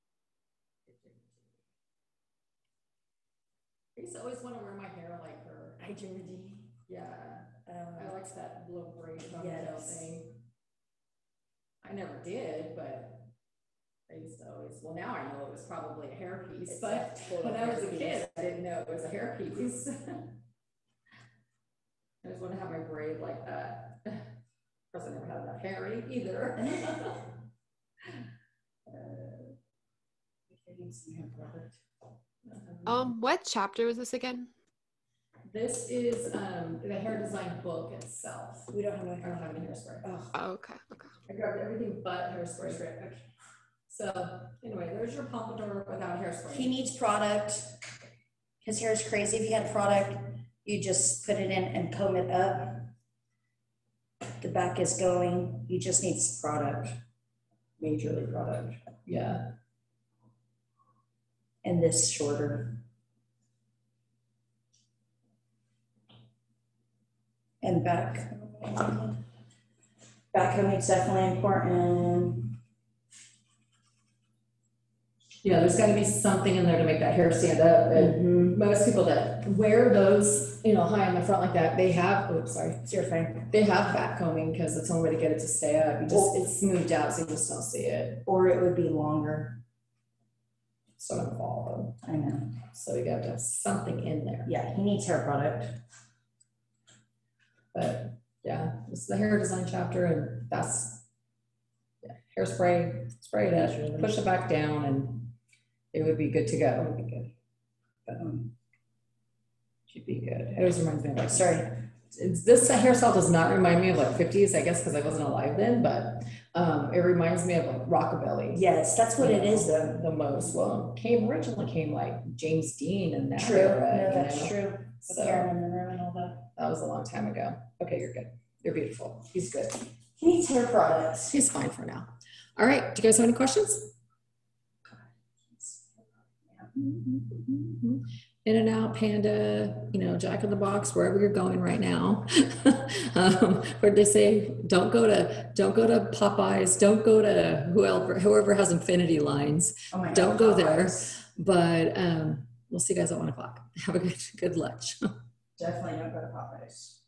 I used to always want to wear my hair like her. I dream of genie. Yeah. likes that little braid ponytail Yes. thing. I never did, but I used to always, well, now I know it was probably a hairpiece, It's but a total when I was a hairpiece. kid, I didn't know it was a hairpiece. I just want to have my braid like that. Of course, I never had enough hair either. What chapter was this again? This is the hair design book itself. We don't have I don't have any hairspray. Oh, okay. I grabbed everything but hairspray. Okay. So anyway, there's your pompadour without hairspray. He needs product. His hair is crazy. If you had product, you just put it in and comb it up. The back is going. He just needs product. Majorly product. Yeah. And this shorter. And back. Back combing is definitely important. Yeah, there's got to be something in there to make that hair stand up. And most people that wear those, high in the front like that, they have, oops, sorry, It's your thing. they have back combing because it's the only way to get it to stay up. It's smoothed out, so you just don't see it. Or it would be longer. So don't fall I know. though. So you got to have something in there. Yeah, he needs hair product. But yeah, this is the hair design chapter, and that's hairspray, spray it up, push it back down, and it would be good to go. It would be good. But, should be good. It always reminds me of this hairstyle does not remind me of like 50s, I guess, because I wasn't alive then, but it reminds me of like rockabilly. Yes, that's what it is though. The most. Well, originally came like James Dean and that True. era. No, that's true. So Karen in the room and all that. that was a long time ago. Okay, you're good. You're beautiful. He's good. He needs hair products. He's fine for now. All right. Do you guys have any questions? In and out, Panda, Jack in the Box, wherever you're going right now. Where'd they say? Don't go to Popeyes. Don't go to whoever has infinity lines. Oh my God, don't go there. Popeyes. But we'll see you guys at 1 o'clock. Have a good lunch. Definitely don't go to Popeyes.